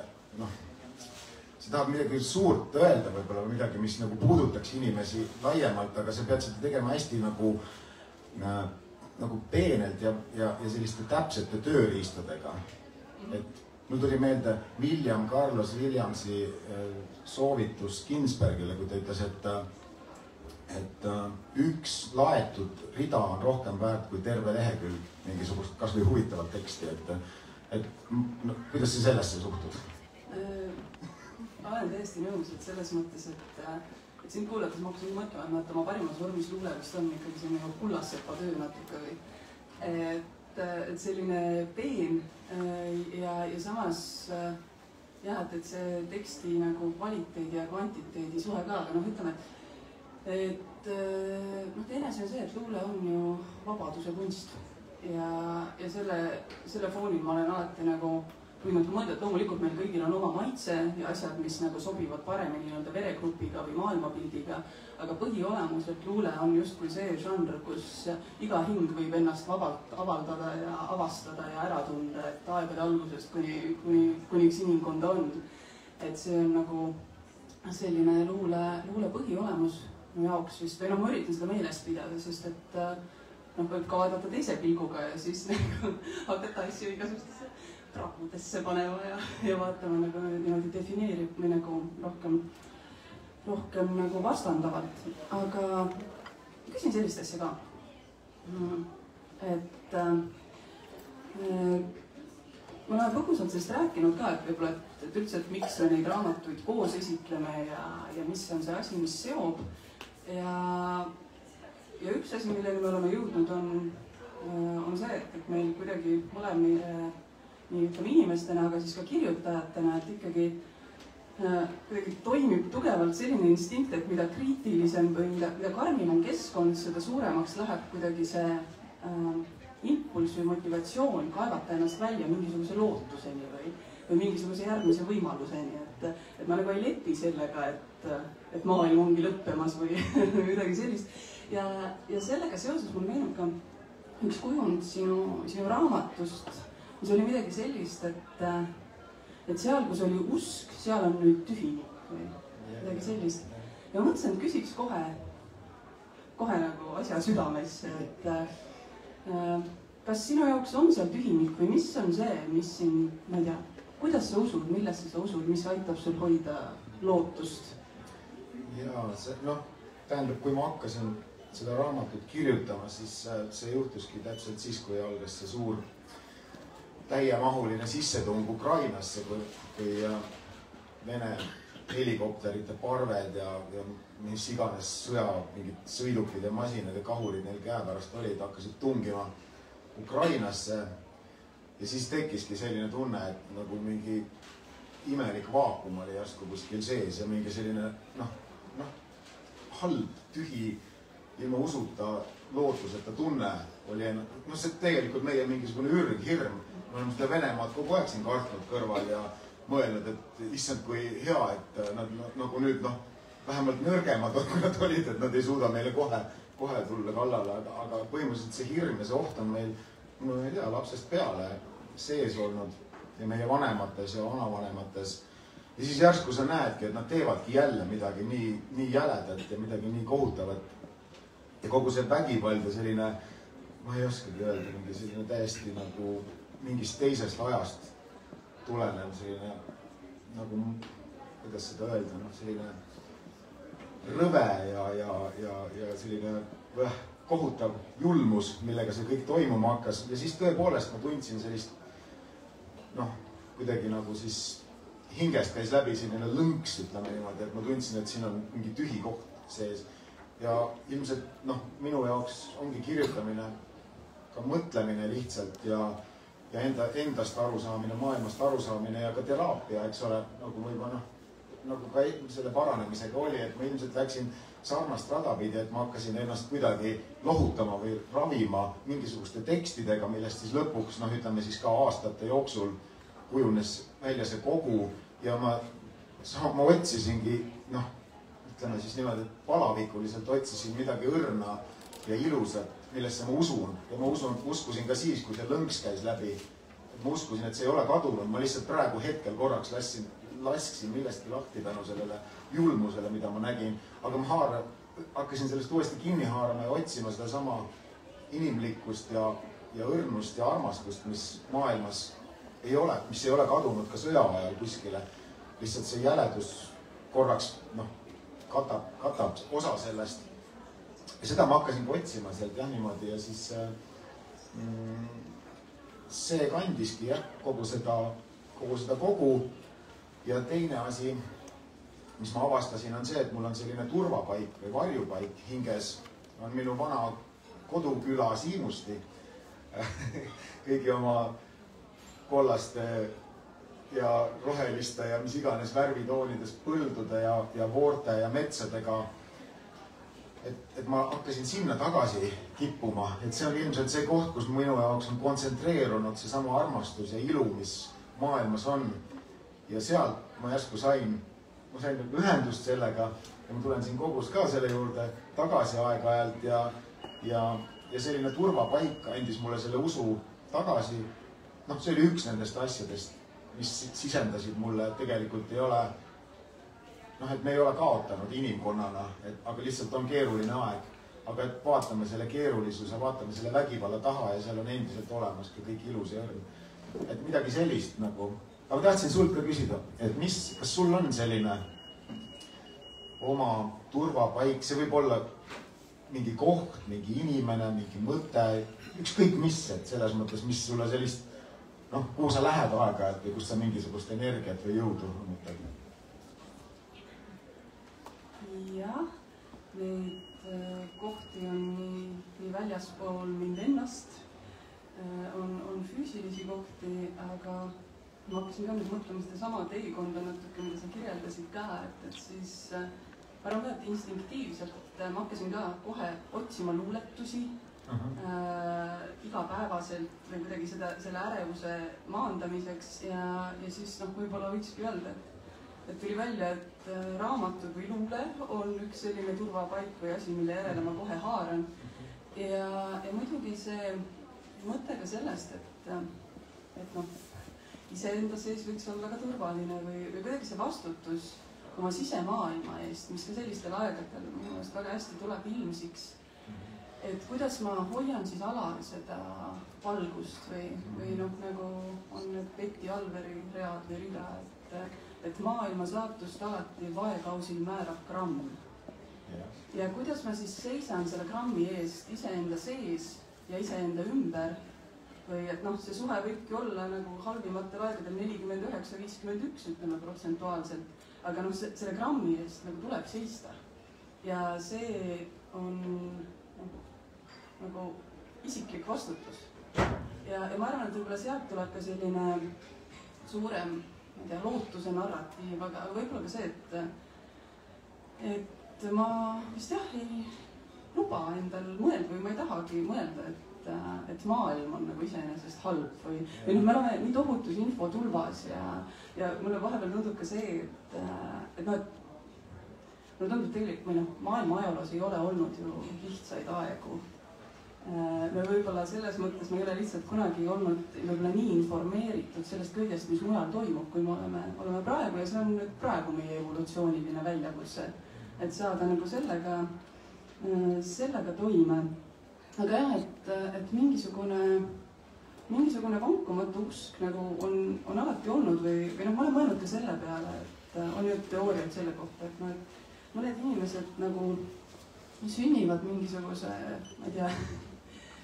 tahad midagi suurt öelda võib-olla või midagi, mis nagu puudutaks inimesi laiemalt, aga sa pead seda tegema hästi nagu peenelt ja selliste täpsete tööriistadega. Et mul tuli meelde William Carlos Williamsi soovitus Ginsbergile, kui ta ütles, et üks laetud rida on rohkem väärt kui terve lehekülg mingisugust kas või huvitavat teksti. Kuidas sa sellesse suhtud? Ma olen täiesti nõus, et selles mõttes, et sind kuulates ma hakkasin mõtlema, et oma parimas vormis luule vist on ikkagi selline kullassepa töö natuke või. Et selline peen ja samas et see teksti nagu kvaliteedi ja kvantiteedi suhe ka, aga ütleme, et teine asi on see, et luule on ju vabaduse kunst ja selle foonil ma olen alati nagu võinud mõelda, et loomulikult meil kõigil on oma maitse ja asjad, mis nagu sobivad paremini nii-öelda veregrupiga või maailmapildiga, aga põhiolemuselt luule on justkui see žanr, kus iga hing võib ennast vabalt avaldada ja avastada ja ära tunda, et aegade algusest kuniks inimkond on. Et see on nagu selline luule põhiolemus mu jaoks vist, või ma üritan seda meeles pidada, sest et võib ka vaadata teise pilguga ja siis hakata asju igasugustesse trahvudesse panema ja vaatama nagu niimoodi defineerib või nagu rohkem nagu vastandavalt. Aga küsin sellist asja ka. Et ma olen põgusalt sellest rääkinud ka, et võib-olla, et üldse, et miks me neid raamatuid koos esitleme ja mis on see asi, mis seob. Ja üks asi, millega me oleme jõudnud, on see, et meil kuidagi mõlemi nii ütleme inimestena, aga siis ka kirjutajatena, et ikkagi kuidagi toimib tugevalt selline instinkt, et mida kriitilisem või mida karmim on keskkond, seda suuremaks läheb kuidagi see impulss või motivatsioon kaevata ennast välja mingisuguse lootuseni või mingisuguse järgmise võimaluseni. Et ma nagu ei leti sellega, et maailm ongi lõppemas või midagi sellist. Ja sellega seoses mul meenub ka üks kujund sinu raamatust, mis oli midagi sellist, et seal, kus oli usk, seal on nüüd tühinik või midagi sellist. Ja mõtlesin, et küsiks kohe nagu asja südamesse, et kas sinu jaoks on seal tühinik või mis on see, mis siin, ma ei tea, kuidas sa usud, millesse sa usud, mis aitab sul hoida lootust? Ja tähendab, kui ma hakkasin seda raamatut kirjutama, siis see juhtuski täpselt siis, kui algas see suur täiemahuline sissetung Ukrainasse, kui Vene helikopterite parved ja mis iganes sõja mingid sõidukid ja masinad ja kahurid neil käepärast olid, hakkasid tungima Ukrainasse. Ja siis tekkiski selline tunne, et nagu mingi imelik vaakum oli järsku kuskil sees ja mingi selline halb, tühi, ilma usuta, lootuseta tunne oli. See tegelikult meie mingisugune ürghirm. Me oleme seda Venemaad kogu aeg siin kartnud kõrval ja mõelnud, et issand, kui hea, et nad nagu nüüd vähemalt nõrgemad, kui nad olid, et nad ei suuda meile kohe tulla kallale. Aga põhimõtteliselt see hirm ja see oht on meil, ma ei tea, lapsest peale sees olnud ja meie vanemates ja vanavanemates. Ja siis järsku sa näedki, et nad teevadki jälle midagi nii jäledat ja midagi nii kohutavat. Ja kogu see vägivald ja selline, ma ei oskagi öelda, mingi selline täiesti nagu mingist teisest ajast tulenev selline, nagu, kuidas seda öelda, selline rõve ja selline kohutav julmus, millega see kõik toimuma hakkas. Ja siis tõepoolest ma tundsin sellist, kuidagi nagu siis hingest käis läbi selline lõnks, ütleme niimoodi, et ma tundsin, et siin on mingi tühi koht sees. Ja ilmselt minu jaoks ongi kirjutamine, ka mõtlemine lihtsalt ja endast arusaamine, maailmast arusaamine ja ka teraapia, eks ole, nagu ma juba nagu ka selle paranemisega oli, et ma ilmselt läksin sarnast radapidi, et ma hakkasin ennast kuidagi lohutama või ravima mingisuguste tekstidega, millest siis lõpuks, ütleme siis ka aastate jooksul kujunes välja see kogu ja ma otsisingi, ütleme siis niimoodi, et palavikuliselt otsisin midagi õrna ja ilusat, millesse ma usun. Ja ma uskusin ka siis, kui see lõnks käis läbi. Ma uskusin, et see ei ole kadunud. Ma lihtsalt praegu hetkel korraks lasksin millestki lahti tänu sellele julmusele, mida ma nägin. Aga ma hakkasin sellest uuesti kinni haarama ja otsima seda sama inimlikkust ja õrnust ja armastust, mis maailmas ei ole, mis ei ole kadunud ka sõja ajal kuskile. Lihtsalt see jäledus korraks katab osa sellest. Ja seda ma hakkasingi otsima sealt niimoodi ja siis see kandiski kogu seda kogu. Ja teine asi, mis ma avastasin, on see, et mul on selline turvapaik või varjupaik hinges. On minu vana koduküla Siimusti kõigi oma kollaste ja roheliste ja mis iganes värvitoonides põldude ja voorte ja metsadega. Et ma hakkasin sinna tagasi kippuma, et see on ilmselt see koht, kus minu jaoks on kontsentreerunud see sama armastus ja ilu, mis maailmas on. Ja sealt ma järsku sain ühendust sellega ja ma tulen siin kogus ka selle juurde tagasi aeg-ajalt ja selline turvapaik andis mulle selle usu tagasi. See oli üks nendest asjadest, mis sisendasid mulle, et tegelikult ei ole, et me ei ole kaotanud inimkonnana, aga lihtsalt on keeruline aeg. Aga et vaatame selle keerulisuse, vaatame selle vägivalla taha ja seal on endiselt olemas ka kõik ilus ja õrn. Et midagi sellist nagu. Aga tahtsin sult ka küsida, et kas sul on selline oma turvapaik, see võib olla mingi koht, mingi inimene, mingi mõte, ükskõik mis, et selles mõttes, mis sulle sellist, kuhu sa lähed aeg-ajalt või kus sa mingisugust energiat või jõudu mõtled? Jah, neid kohti on nii väljaspool mind ennast, on füüsilisi kohti, aga ma hakkasin ka nüüd mõtlema seda sama teekonda natuke, mida sa kirjeldasid ka, et siis ma arvan ka, et instinktiivselt ma hakkasin ka kohe otsima luuletusi igapäevaselt või kuidagi selle ärevuse maandamiseks ja siis võib-olla võikski öelda, et tuli välja, et raamatud või luule on üks selline turvapaik või asi, mille järele ma kohe haaran. ja muidugi see mõte ka sellest, et noh, iseenda sees võiks olla ka turvaline või kuidagi see vastutus oma sisemaailma eest, mis ka sellistel aegadel minu meelest väga hästi tuleb ilmsiks. Et kuidas ma hoian siis alal seda valgust või noh, nagu on need Betty Alveri read või rida, et maailma saatust alati vaekausil määrab gramm. Ja kuidas ma siis seisan selle grammi eest iseenda sees ja iseenda ümber või et noh, see suhe võibki olla nagu halvimatel aegadel 49-51, ütleme protsentuaalselt, aga noh, selle grammi eest nagu tuleb seista. Ja see on nagu isiklik vastutus. Ja ma arvan, et võib-olla sealt tuleb ka selline suurem, ma ei tea, lootuse narratiiv, aga võib-olla ka see, et ma vist jah, ei luba endal mõelda või ma ei tahagi mõelda, et maailm on nagu iseenesest halb või noh, me oleme nii tohutus infotulvas ja mulle vahepeal tundub ka see, et noh, et mulle tundub tegelikult, või noh, maailma ajaloos ei ole olnud ju lihtsaid aegu. Me võib-olla selles mõttes me ei ole lihtsalt kunagi olnud võib-olla nii informeeritud sellest kõigest, mis mujal toimub, kui me oleme praegu ja see on nüüd praegu meie evolutsiooniline väljakutse, et saada nagu sellega toime. Aga jah, et mingisugune vankumatu usk nagu on alati olnud või noh, ma olen mõelnud ka selle peale, et on ju teooriad selle kohta, et noh, et mõned inimesed nagu sünnivad mingisuguse, ma ei tea,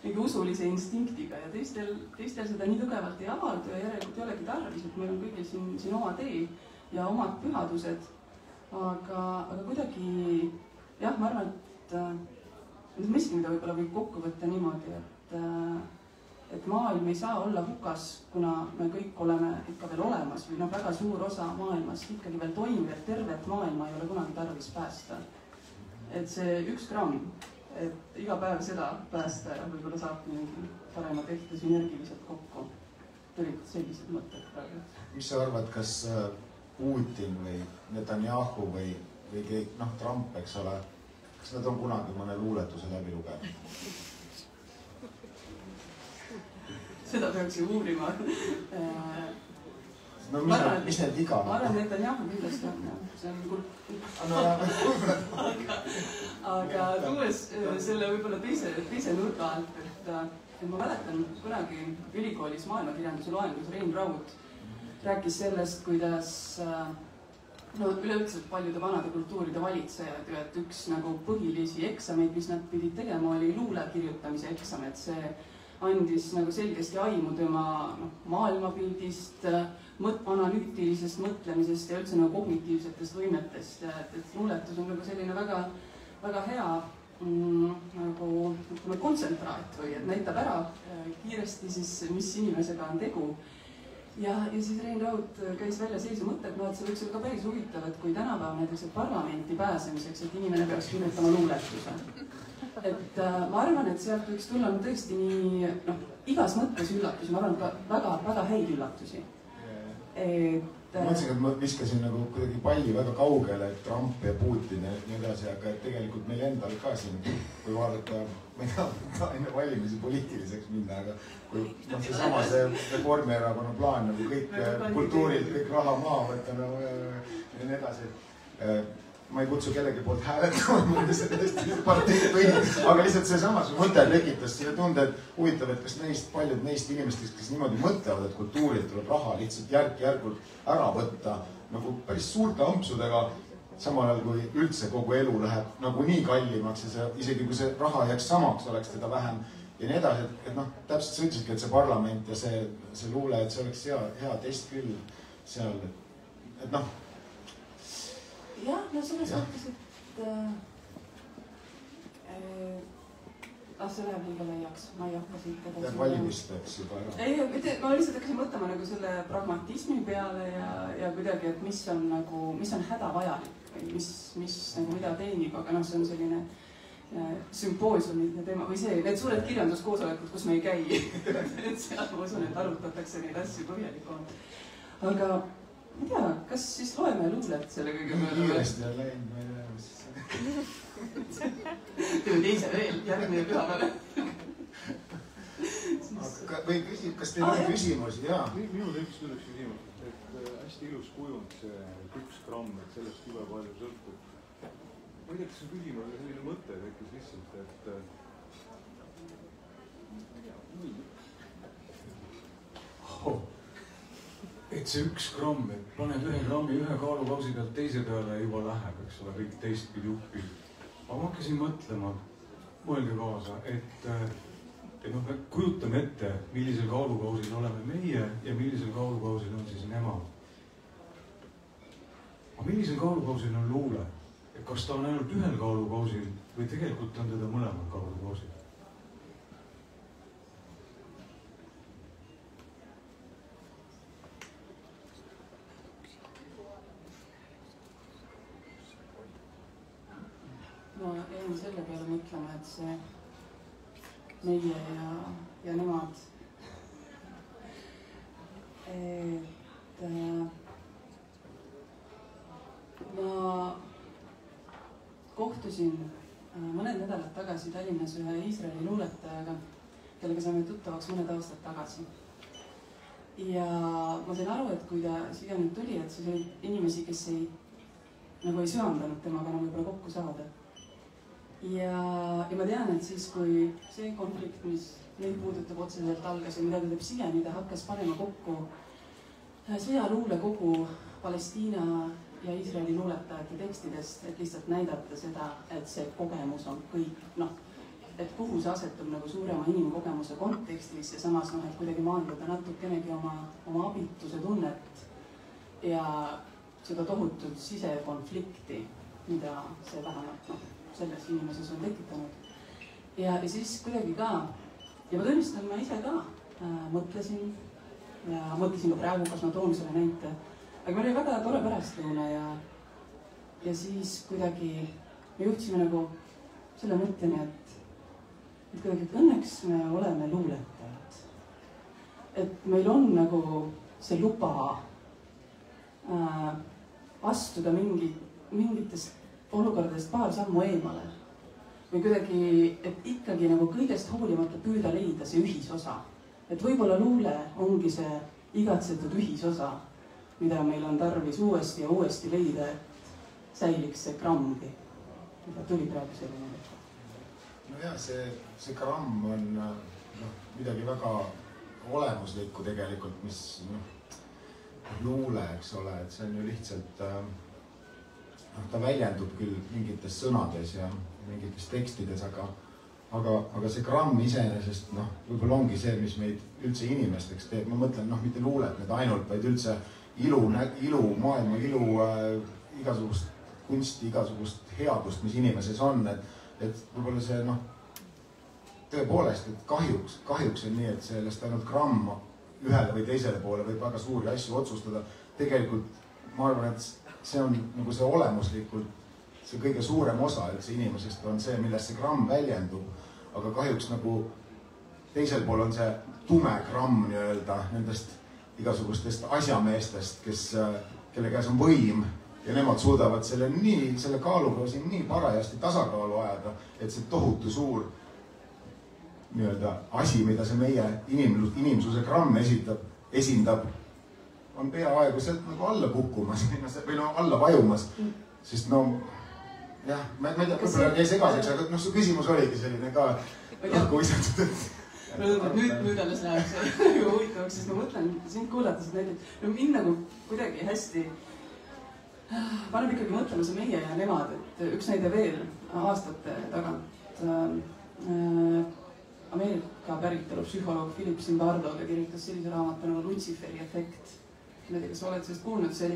mingi usulise instinktiga ja teistel seda nii tugevalt ei avaldu ja järelikult ei olegi tarvis, et meil on kõigil siin oma tee ja omad pühadused. Aga kuidagi, jah, ma arvan, et miski, mida võib-olla võib kokku võtta niimoodi, et maailm ei saa olla hukas, kuna me kõik oleme ikka veel olemas või noh, väga suur osa maailmast ikkagi veel toimib, et tervet maailma ei ole kunagi tarvis päästa. Et see 1 gramm, et iga päev seda päästa ja võib-olla saab mingi parema tehte sünergiliselt kokku. Tulid sellised mõtted praegu. Mis sa arvad, kas Putin või Netanyahu või kõik, noh, Trump, eks ole, kas nad on kunagi mõne luuletuse läbi lugenud? Seda peaks ju uurima. No mis need iga? Ma arvan, Netanyahu kindlasti on, jah. See on aga tuues selle võib-olla teise nurga alt, et ma mäletan kunagi ülikoolis maailmakirjanduse loengus Rein Raud rääkis sellest, kuidas no üleüldiselt paljude vanade kultuuride valitsejad ju, et üks nagu põhilisi eksameid, mis nad pidid tegema, oli luule kirjutamise eksam, et see andis nagu selgesti aimu tema maailmapildist, analüütilisest mõtlemisest ja üldse nagu kognitiivsetest võimetest, et luuletus on nagu selline väga, väga hea nagu kontsentraat või et näitab ära kiiresti siis, mis inimesega on tegu. Ja siis Rein Raud käis välja sellise mõtte, et see võiks olla ka päris huvitav, et kui tänapäeval näiteks parlamenti pääsemiseks, et inimene peaks kirjutama luuletuse. Et ma arvan, et sealt võiks tulla tõesti nii, igas mõttes üllatusi, ma arvan ka väga, väga häid üllatusi. Ma mõtlesin, et ma viskasin nagu kuidagi palli väga kaugele, et Trump ja Putin ja nii edasi, aga tegelikult meil endal ka siin, kui vaadata, ma ei taha enne valimisi poliitiliseks minna, aga kui seesama see Reformierakonna plaan nagu kõik kultuurid, kõik raha maha võtame ja nii edasi. Ma ei kutsu kellegi poolt hääletama, aga lihtsalt seesama mõte tekitas selle tunde, et huvitav, et kas paljud neist inimestest, kes niimoodi mõtlevad, et kultuurilt tuleb raha lihtsalt järk-järgult ära võtta nagu päris suurte ampsudega, samal ajal kui üldse kogu elu läheb nagu nii kallimaks ja isegi kui see raha jääks samaks, oleks teda vähem ja nii edasi, et täpselt sa ütlesidki, et see parlament ja see luule, et see oleks hea test küll seal, et jah, selles mõttes, et see läheb liiga laiaks, ma ei hakka siit edasi. Valimist peaks juba ära. Ei, ma lihtsalt hakkasin mõtlema nagu selle pragmatismi peale ja kuidagi, et mis on hädavajalik või mis nagu mida teenib, aga see on selline sümpoosiumide teema või need suured kirjanduskoosolekud, kus me ei käi. Et seal ma usun, et arutatakse neid asju põhjalikumalt. Aga ma ei tea, kas siis loeme luulet selle kõige mööda? Kiiresti on läinud, ma ei tea, mis nüüd ise veel, järgmine pühapäev. Või kas teil on küsimusi? Minul üks küsimus, et hästi ilus kujund see 1 gramm, et sellest jube palju sõltub. Ma ei tea, kas see küsimus oli selline mõte tekkis lihtsalt, et see 1 gramm, et paned 1 grammi ühe kaalukausi pealt teise peale ja juba läheb, eks ole, kõik teistpidi uppi. Aga ma hakkasin mõtlema, mõelge kaasa, et me kujutame ette, millisel kaalukausil oleme meie ja millisel kaalukausil on siis nemad. Aga millisel kaalukausil on luule? Kas ta on ainult ühel kaalukausil või tegelikult on teda mõlemal kaalukausil? Ma jäin selle peale mõtlema, et see meie ja nemad. Ma kohtusin mõned nädalad tagasi Tallinnas ühe Iisraeli luuletajaga, kellega saime tuttavaks mõned aastad tagasi. Ja ma sain aru, et kui ta siia nüüd tuli, et siis oli inimesi, kes ei söandanud temaga enam võib-olla kokku saada. Ja ma tean, et siis, kui see konflikt, mis neid puudutab otseselt algas ja mida ta teeb siiani, ta hakkas panema kokku sõjaluule kogu Palestiina ja Iisraeli luuletajate tekstidest, et lihtsalt näidata seda, et see kogemus on kõik, et kuhu see asetub nagu suurema inimkogemuse kontekstis ja samas, et kuidagi maandada natukenegi oma abituse tunnet ja seda tohutut sisekonflikti, mida see vähemalt, selles inimeses on tekitanud. Ja siis kuidagi ka, ja ma tunnistan, ma ise ka mõtlesin ka praegu, kas ma toon selle näite, aga meil oli väga tore pärastlõuna ja siis kuidagi me juhtisime nagu selle mõtteni, et kuidagi, et õnneks me oleme luuletajad. Et meil on nagu see luba astuda mingitest olukordadest paar sammu eemale või kuidagi, et ikkagi nagu kõigest hoolimata püüda leida see ühisosa. Et võib-olla luule ongi see igatsetud ühisosa, mida meil on tarvis uuesti ja uuesti leida, et säiliks see grammgi, mida tuli praegu selline. Nojah, see gramm on midagi väga olemuslikku tegelikult, mis luule, eks ole, et see on ju lihtsalt ta väljendub küll mingites sõnades ja mingites tekstides, aga see gramm iseenesest, võib-olla ongi see, mis meid üldse inimesteks teeb. Ma mõtlen, mitte luulet nüüd ainult, vaid üldse ilu, maailma ilu, igasugust kunsti, igasugust headust, mis inimeses on, et võib-olla see, tõepoolest, et kahjuks on nii, et sellest ainult gramm ühele või teisele poole võib väga suuri asju otsustada. Tegelikult ma arvan, et see on nagu see olemuslikult, see kõige suurem osa üldse inimesest on see, millest see gramm väljendub. Aga kahjuks nagu teisel pool on see tume gramm nii-öelda nendest igasugustest asjameestest, kelle käes on võim ja nemad suudavad selle kaaluga siin nii parajasti tasakaalu ajada, et see tohutu suur nii-öelda asi, mida see meie inimsuse gramm esindab, on peaaegu sealt nagu alla kukkumas või alla vajumas, sest ma ei tea, võib-olla jäi segaseks, aga su küsimus oligi selline ka õhku visatud. Nüüd alles läheb see huvitavaks, sest ma mõtlen sind kuulates, et näiteks mind nagu kuidagi hästi paneb ikkagi mõtlema see meie ja nemad, et üks näide veel aastate tagant. Ameerika päritolu psühholoog Philip Zimbardo kirjutas sellise raamatu nagu Lutsiferi efekt. Ma ei tea, kas oled sellest kuulnud, see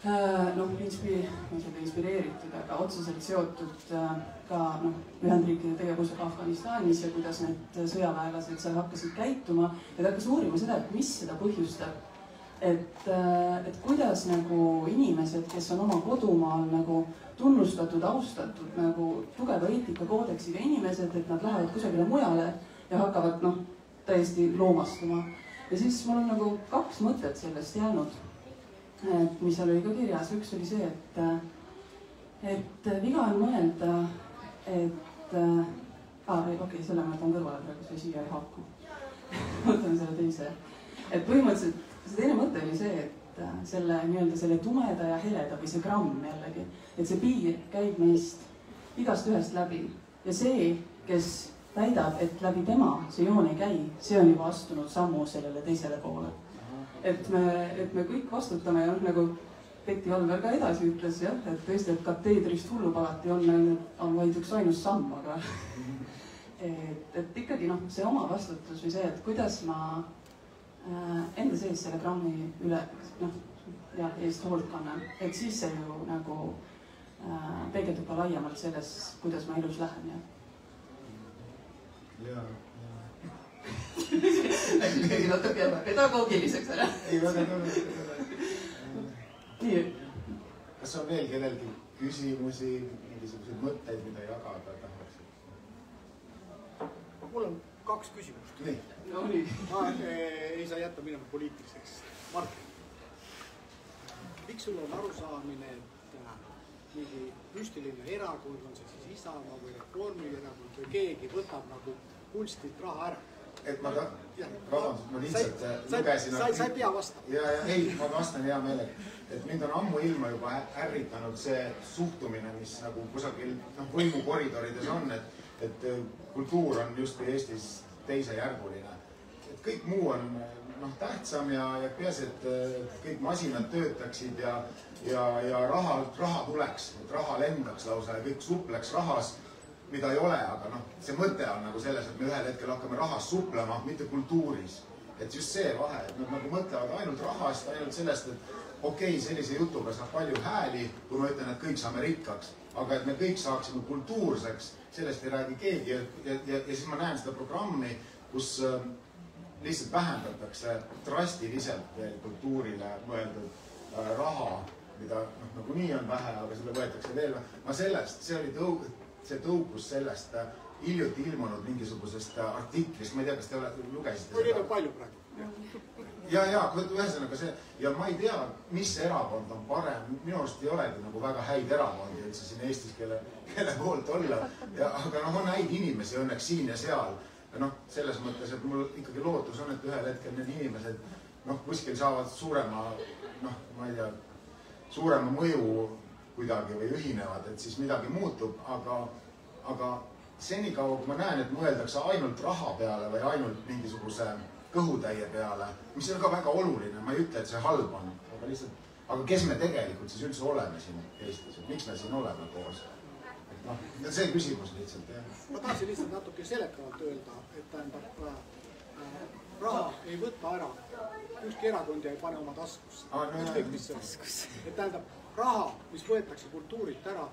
oli inspireeritud, aga otseselt seotud ka Ühendriikide tegevusega Afganistanis ja kuidas need sõjaväelased seal hakkasid käituma ja ta hakkas uurima seda, et mis seda põhjustab. Et kuidas nagu inimesed, kes on oma kodumaal nagu tunnustatud, austatud nagu tugeva eetikakoodeksiga inimesed, et nad lähevad kusagile mujale ja hakkavad täiesti loomastuma. Ja siis mul on nagu 2 mõtet sellest jäänud, mis seal oli ka kirjas. Üks oli see, et viga on mõelda, et okei, selle ma jätan kõrvale praegu, see siia ei haaku. Võtame selle teise. Et põhimõtteliselt see teine mõte oli see, et selle nii-öelda selle tumeda ja heleda või see gramm jällegi, et see piir käib meist igast ühest läbi ja see, kes väidab, et läbi tema see joon ei käi, see on juba astunud sammu sellele teisele poole. Et me kõik vastutame ja nagu Petti Valver ka edasi ütles, jah, et tõesti, et kateedrist hullupalati on vaid üks ainus samm, aga et ikkagi see oma vastutus või see, et kuidas ma enda sees selle grammi üle, eest hoolt kannan, et siis see ju nagu peegeldub ka laiemalt selles, kuidas ma elus lähen, jah. Läks natuke jälle pedagoogiliseks ära. Ei, väga. Nii. Kas on veel kellelgi küsimusi, mingisuguseid mõtteid, mida jagada tahaksid? Mul on 2 küsimust. Nii. No nii. Ma ei saa jätta minema poliitiliseks. Mark, miks sul on arusaamine, et mingi püstiline erakond, on see siis Isamaa või Reformierakond või keegi võtab nagu kunstilt raha ära? Et ma vabandust, ma lihtsalt lugesin. Sa ei pea vastama. Ei, ma vastan hea meelega. Et mind on ammu ilma juba ärritanud see suhtumine, mis nagu kusagil võimukoridorides on, et kultuur on justkui Eestis teisejärguline. Et kõik muu on tähtsam ja peaasi, et kõik masinad töötaksid ja raha tuleks, et raha lendaks lausa ja kõik supleks rahas, mida ei ole, aga see mõte on nagu selles, et me ühel hetkel hakkame rahas suplema, mitte kultuuris. Et just see vahe, et nad nagu mõtlevad ainult rahast, ainult sellest, et okei, sellise jutuga saab palju hääli, kui ma ütlen, et kõik saame rikkaks, aga et me kõik saaksime kultuurseks, sellest ei räägi keegi ja siis ma näen seda programmi, kus lihtsalt vähendatakse drastiliselt veel kultuurile mõeldud raha, mida nagunii on vähe, aga selle võetakse veel vähe. Ma sellest, see tõukus sellest hiljuti ilmunud mingisugusest artiklist, ma ei tea, kas te lugesite seda? Neid on palju praegu. Ja, ühesõnaga see, ja ma ei tea, mis erakond on parem, minu arust ei olegi nagu väga häid erakondi üldse siin Eestis, kelle poolt olla, aga on häid inimesi õnneks siin ja seal. Selles mõttes, et mul ikkagi lootus on, et ühel hetkel need inimesed kuskil saavad suurema mõju kuidagi või ühinevad, et siis midagi muutub, aga senikaua, kui ma näen, et mõeldakse ainult raha peale või ainult mingisuguse kõhutäie peale, mis on ka väga oluline, ma ei ütle, et see halb on, aga kes me tegelikult siis üldse oleme siin Eestis, et miks me siin oleme koos? See küsimus lihtsalt, jah. Ma tahtsin lihtsalt natuke seletavalt öelda, et tähendab, raha ei võtta ära, ükski erakond ei pane oma taskusse. Et tähendab, raha, mis võetakse kultuurilt ära,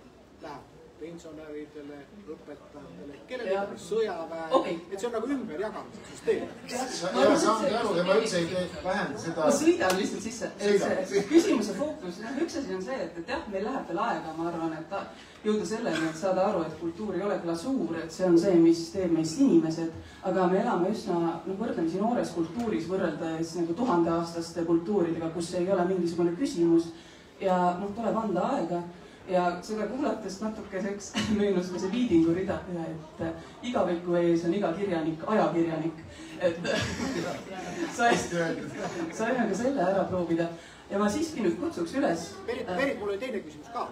läheb pensionäridele, õpetajatele, kellele sõjaväe, et see on nagu ümberjagamise süsteem. Ja saan aru, ja ma üldse ei vähenda seda. Ma sõidan lihtsalt sisse, et see küsimuse fookus, üks asi on see, et jah, meil läheb veel aega, ma arvan, et jõuda selleni, et saada aru, et kultuur ei ole glasuur, et see on see, mis teeb meist inimesed, aga me elame üsna võrdlemisi noores kultuuris võrreldes nagu 1000-aastaste kultuuridega, kus ei ole mingisugune küsimus ja tuleb anda aega. Ja seda kuulates natukeseks meenus ka see Viidingu rida, et igaviku ees on iga kirjanik ajakirjanik. Et saime ka selle ära proovida. Ja ma siiski nüüd kutsuks üles. Berit, mul oli teine küsimus ka.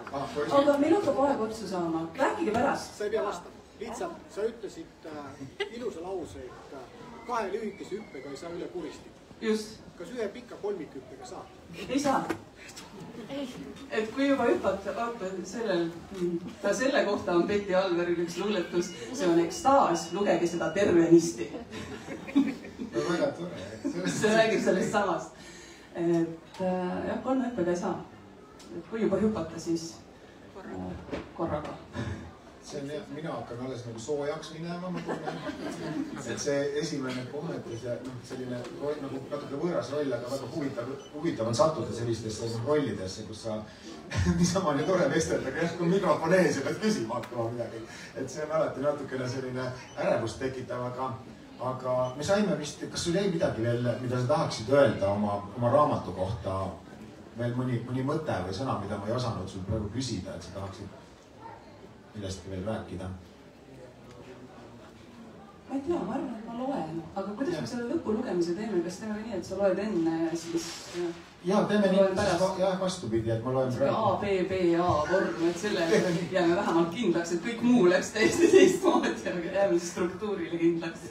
Aga meil hakkab aeg otsa saama. Rääkige pärast. Sa ei pea vastama. Lihtsalt sa ütlesid ilusa lause, et 2 lühikese hüppega ei saa üle kuristada. Just. Kas 1 pika kolmikhüppega saab? Ei saa. Et kui juba hüpata, selle kohta on Petti Alveril üks luuletus, see on ekstaas, lugege seda tervenisti. Väga tore. See räägib sellest samast. Et jah, 3 hüppega ei saa. Kui juba hüpata, siis korraga. See on jah, mina hakkan alles nagu soojaks minema, ma tunnen. Et see esimene kohmetus ja selline nagu natuke võõras roll, aga väga huvitav on sattuda sellistesse rollidesse, kus sa niisama nii tore vestelda, kui mikrofon ees ja pead küsima hakkama midagi. Et see on alati natukene selline ärevust tekitav, aga me saime vist, kas sul jäi midagi veel, mida sa tahaksid öelda oma raamatu kohta, veel mõni mõte või sõna, mida ma ei osanud sul praegu küsida, et sa tahaksid millestki veel rääkida? tea, ma arvan, et ma loen, aga kuidas me selle lõpulugemise teeme, kas teeme nii, et sa loed enne ja siis... Jaa, teeme nii, jah, vastupidi, et ma loen praegu. A, B, B, A vorm, et selle jääme vähemalt kindlaks, et kõik muu läks täiesti teistmoodi, aga jääme struktuurile kindlaks.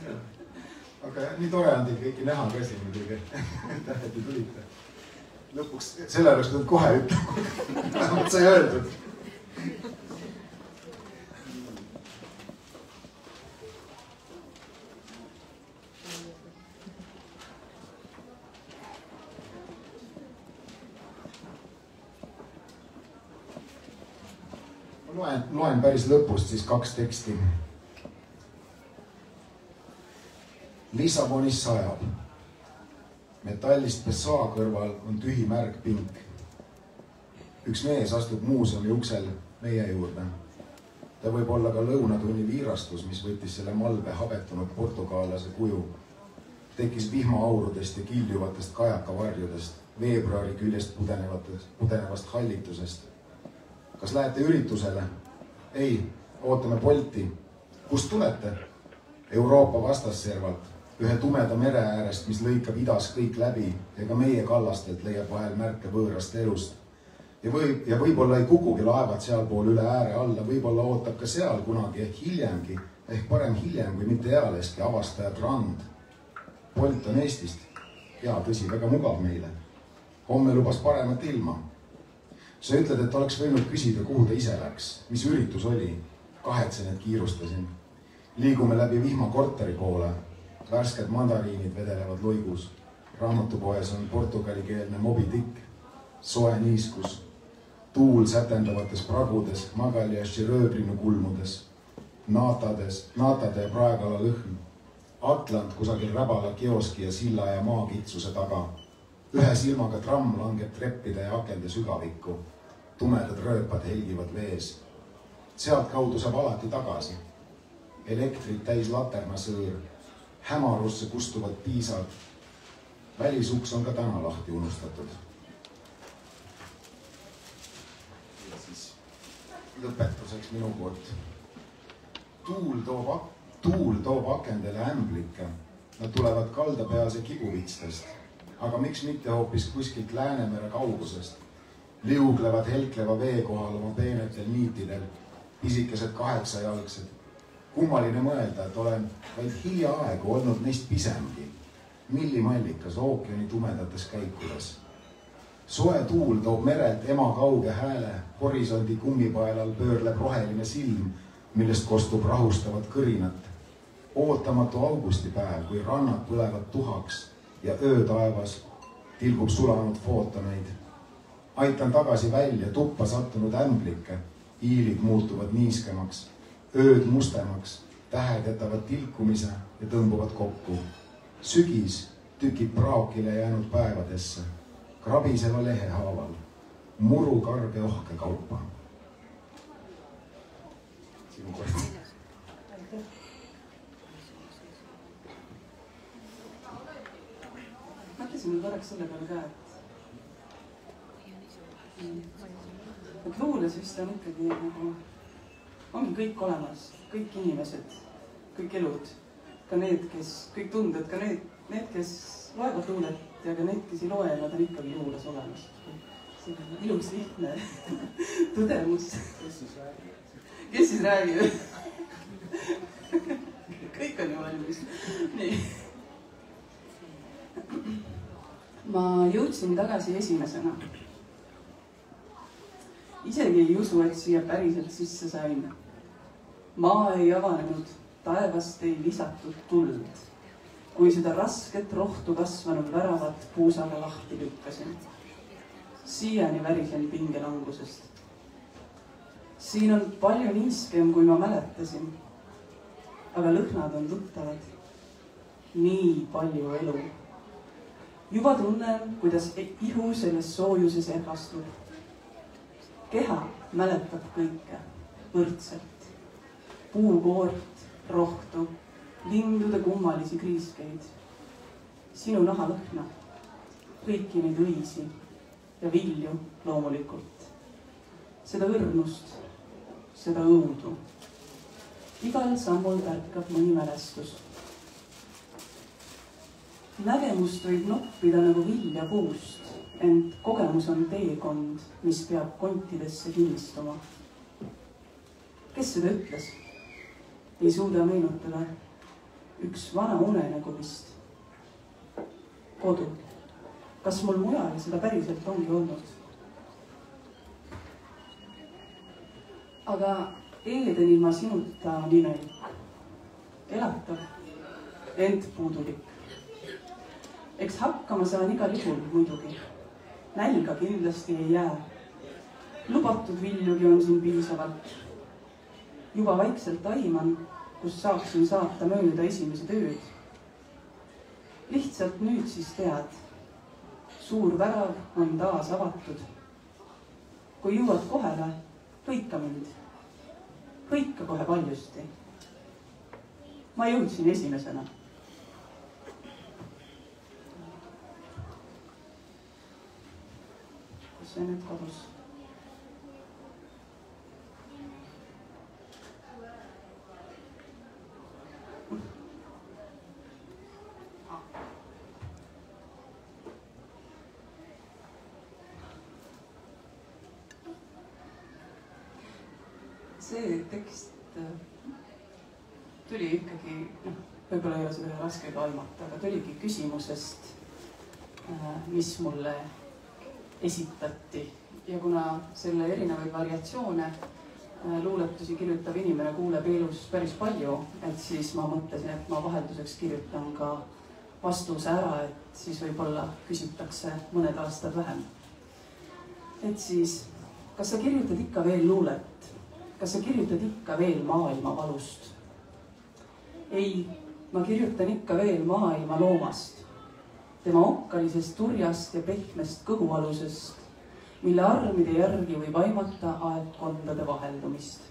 Aga nii tore on teid kõiki näha ka siin muidugi, et te tulite. Lõpuks selle oleks tulnud kohe ütlema, vähemalt sai öeldud. Loen päris lõpust siis 2 teksti. Lissabonis sajab. Metallist pessoa kõrval on tühi märg pink. Üks mees astub muuseumi uksel meie juurde. Ta võib olla ka lõunatunni viirastus, mis võttis selle malve habetunud portugaalase kuju. Tekkis vihmaaurudest ja kiljuvatest kajakavarjudest, veebruari küljest pudenevast hallitusest. Kas lähete üritusele? Ei, ootame Bolti. Kust tulete? Euroopa vastasservalt, ühe tumeda mere äärest, mis lõikab idas kõik läbi ja ka meie kallastelt leiab vahel märke võõrast elust. Ja võib-olla ei kukugi laevad sealpool üle ääre alla, võib-olla ootab ka seal kunagi ehk hiljemgi, ehk parem hiljem kui mitte ealeski avastajad rand. Bolt on Eestist. Ja tõsi, väga mugav meile. Homme lubas paremat ilma. Sa ütled, et oleks võinud küsida, kuhu ta ise läks, mis üritus oli. Kahetsen, et kiirustasin. Liigume läbi vihma korteri poole. Värsked mandariinid vedelevad luigus. Raamatupoes on portugalikeelne Moby Dick. Soe niiskus. Tuul sätendavates pragudes, Magaljaši rööbrinu kulmudes. Naatade ja praegala lõhn. Atlant kusagil räbala kioski ja silla ja maakitsuse taga. Ühe silmaga tramm langeb treppide ja akende sügavikku. Tumedad rööpad helgivad vees. Sealt kaudu saab alati tagasi. Elektrit täis laternasõõr. Hämarusse kustuvad piisad. Välisuks on ka täna lahti unustatud. Ja siis lõpetuseks minu poolt. Tuul toob akendele ämblikke. Nad tulevad kaldapeas ja kibuvitstest. Aga miks mitte hoopis kuskilt Läänemere kaugusest? Liuglevad helkleva vee kohal oma peenetel niitidel, pisikesed 8-jalgsed. Kummaline mõelda, et olen vaid hiljaaegu olnud neist pisemgi. Millimallikas ookeani tumedates käikudes. Soe tuul toob merelt ema kauge hääle, horisondi kummipaelal pöörleb roheline silm, millest kostub rahustavat kõrinat. Ootamatu augustipäev, kui rannad põlevad tuhaks ja öötaevas tilgub sulanud footoneid. Aitan tagasi välja tuppa sattunud ämblikke. Iilid muutuvad niiskemaks, ööd mustemaks, tähed jätavad tilkumise ja tõmbuvad kokku. Sügis tükib praokile jäänud päevadesse, krabiseva lehe haaval, muru karge ohke kaupa. Sinu kord. Mõtlesin korraks selle peale ka, et luules vist on ikkagi nagu, ongi kõik olemas, kõik inimesed, kõik elud, ka need, kes, kõik tunded, ka need, kes loevad luulet ja ka need, kes ei loe, nad on ikkagi luules olemas. See on ilus lihtne tõdemus. Kes siis räägib? Kõik on ju valmis. Nii. Ma jõudsin tagasi esimesena. Isegi ei usu, et siia päriselt sisse sain. Maa ei avanenud, taevast ei lisatud tuld. Kui seda rasket rohtu kasvanud väravat puusaga lahti lükkasin. Siiani värisen pingelangusest. Siin on palju niiskem, kui ma mäletasin. Aga lõhnad on tuttavad. Nii palju elu. Juba tunnen, kuidas ihu selles soojuses ergastub. Keha mäletab kõike võrdselt. Puukoort, rohtu, lindude kummalisi kriiskeid. Sinu nahalõhna, kõiki neid õisi ja vilju loomulikult. Seda õrnust, seda õudu. igal sammul tärkab mõni mälestus. Nägemust võib noppida nagu vilja puust, ent kogemus on teekond, mis peab kontidesse kinnistuma. Kes seda ütles? Ei suuda meenutada. Üks vana unenägu vist. Kodu. Kas mul mujal seda päriselt ongi olnud? Aga eeden ilma sinuta on imelik. Elatav, ent puudulik. Eks hakkama saan igal juhul muidugi. Nälga kindlasti ei jää. Lubatud viljugi on siin piisavalt. Juba vaikselt aiman, kus saaksin saata mööda esimese tööd. Lihtsalt nüüd siis tead. Suur värav on taas avatud. Kui jõuad kohele, hõika mind. Hõika kohe paljusti. Ma jõudsin esimesena. Kus see nüüd kadus? See tekst tuli ikkagi, võib-olla ei ole seda raske aimata, aga tuligi küsimusest, mis mulle esitati. Ja kuna selle erinevaid variatsioone luuletusi kirjutav inimene kuuleb elus päris palju, et siis ma mõtlesin, et ma vahelduseks kirjutan ka vastuse ära, et siis võib-olla küsitakse mõned aastad vähem. Et siis, kas sa kirjutad ikka veel luulet? Kas sa kirjutad ikka veel maailma valust? Ei, ma kirjutan ikka veel maailma loomast, tema okkalisest turjast ja pehmest kõhualusest, mille armide järgi võib aimata aegkondade vaheldumist.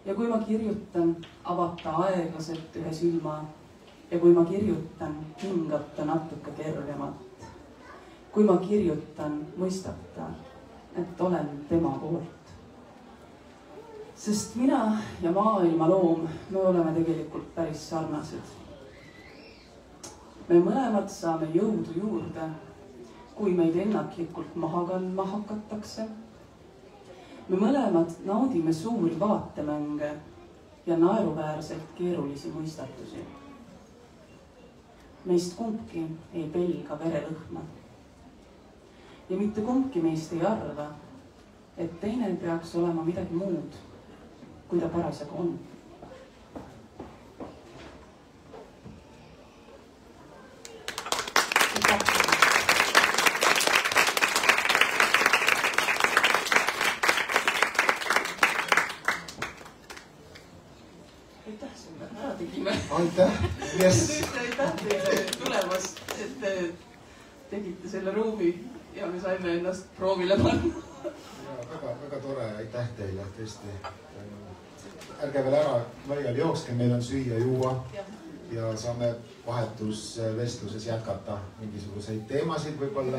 Ja kui ma kirjutan, avata aeglaselt ühe silma ja kui ma kirjutan, hingata natuke kergemat. Kui ma kirjutan, mõistata, et olen tema poolt. Sest mina ja maailma loom, me oleme tegelikult päris sarnased. Me mõlemad saame jõudu juurde, kui meid ennatlikult maha kandma hakatakse. Me mõlemad naudime suuri vaatemänge ja naeruväärselt keerulisi mõistatusi. Meist kumbki ei pelga verelõhna. Ja mitte kumbki meist ei arva, et teine peaks olema midagi muud, kui ta parasjagu on. Aitäh sulle, ära tegime. Aitäh, yes. Aitäh teile tulemast, et te tegite selle ruumi ja me saime ennast proovile panna. Väga tore, aitäh teile, tõesti. Ärge veel ära laiali jookske, meil on süüa juua ja saame vahetusvestluses jätkata mingisuguseid teemasid võib-olla.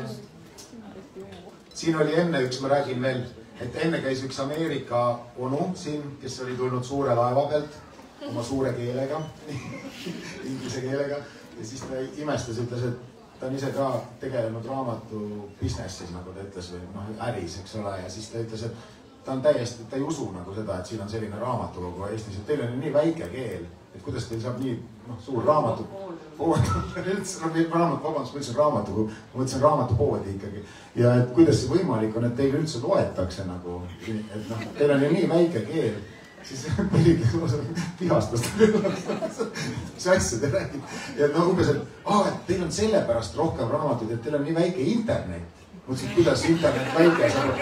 Siin oli enne üks, ma räägin veel, et enne käis üks Ameerika onu siin, kes oli tulnud suure laeva pealt oma suure keelega, inglise keelega ja siis ta imestas, ütles, et ta on ise ka tegelenud raamatu businessis, nagu ta ütles, või äris, eks ole, ja siis ta ütles, et ta on täiesti, ta ei usu nagu seda, et siin on selline raamatukogu Eestis, et teil on nii väike keel, et kuidas teil saab nii suur raamatupood. Vabandust, ma ütlesin raamatukogu, ma mõtlesin raamatupoodi ikkagi. Ja et kuidas see võimalik on, et teil üldse loetakse nagu, et teil on ju nii väike keel, siis vihastas ta, mis asja te räägid. Ja umbes, et teil on sellepärast rohkem raamatuid, et teil on nii väike internet. Mõtlesin, kuidas internet väike saab.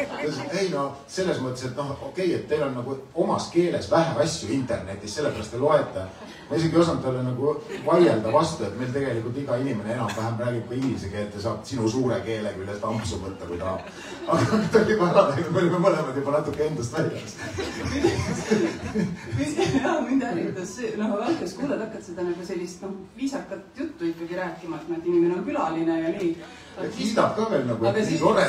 Ei selles mõttes, et okei, et teil on nagu omas keeles vähe asju internetis, sellepärast te loete. Ma isegi ei osanud talle nagu vaielda vastu, et meil tegelikult iga inimene enam-vähem räägib ka inglise keelt ja saab sinu suure keele küljest ampsu võtta, kui tahab. Aga ta oli juba ära läinud, me olime mõlemad juba natuke endast väljas. Mind ärritas see, algas kuuled hakkad seda nagu sellist viisakat juttu ikkagi rääkima, et inimene on külaline ja nii. Ja kiidab ka veel nagu, et nii tore.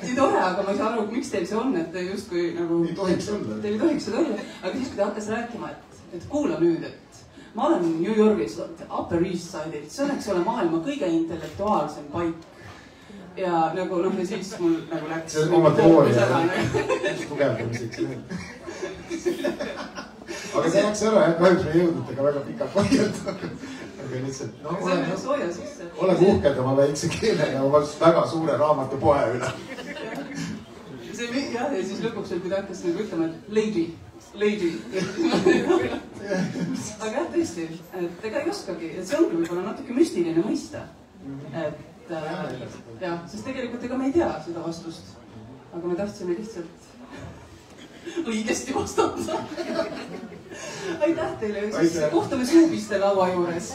Nii tore, aga ma ei saa aru, miks teil see on, et te justkui nagu... Ei tohiks olla. Teil ei tohiks seda olla, aga siis, kui ta hakkas rääkima, et et kuula nüüd, et ma olen New Yorgis, Upper East Side'ilt, see on, eks ole, maailma kõige intellektuaalsem paik. Ja nagu noh, ja siis mul nagu läks... See on oma teooria tugevdamiseks. Aga see läks ära, et kahjuks me ei jõudnud ega väga pikalt vaielda. Aga lihtsalt, ole uhked oma väikse keele ja oma väga suure raamatupoe üle. Jah, ja siis lõpuks veel, kui ta hakkas nagu ütlema, et lady. Aga jah, tõesti, et ega ei oskagi, et see ongi võib-olla natuke müstiline mõista. Et jah, sest tegelikult ega me ei tea seda vastust. Aga me tahtsime lihtsalt õigesti vastata. Aitäh teile, kohtume suupiste laua juures.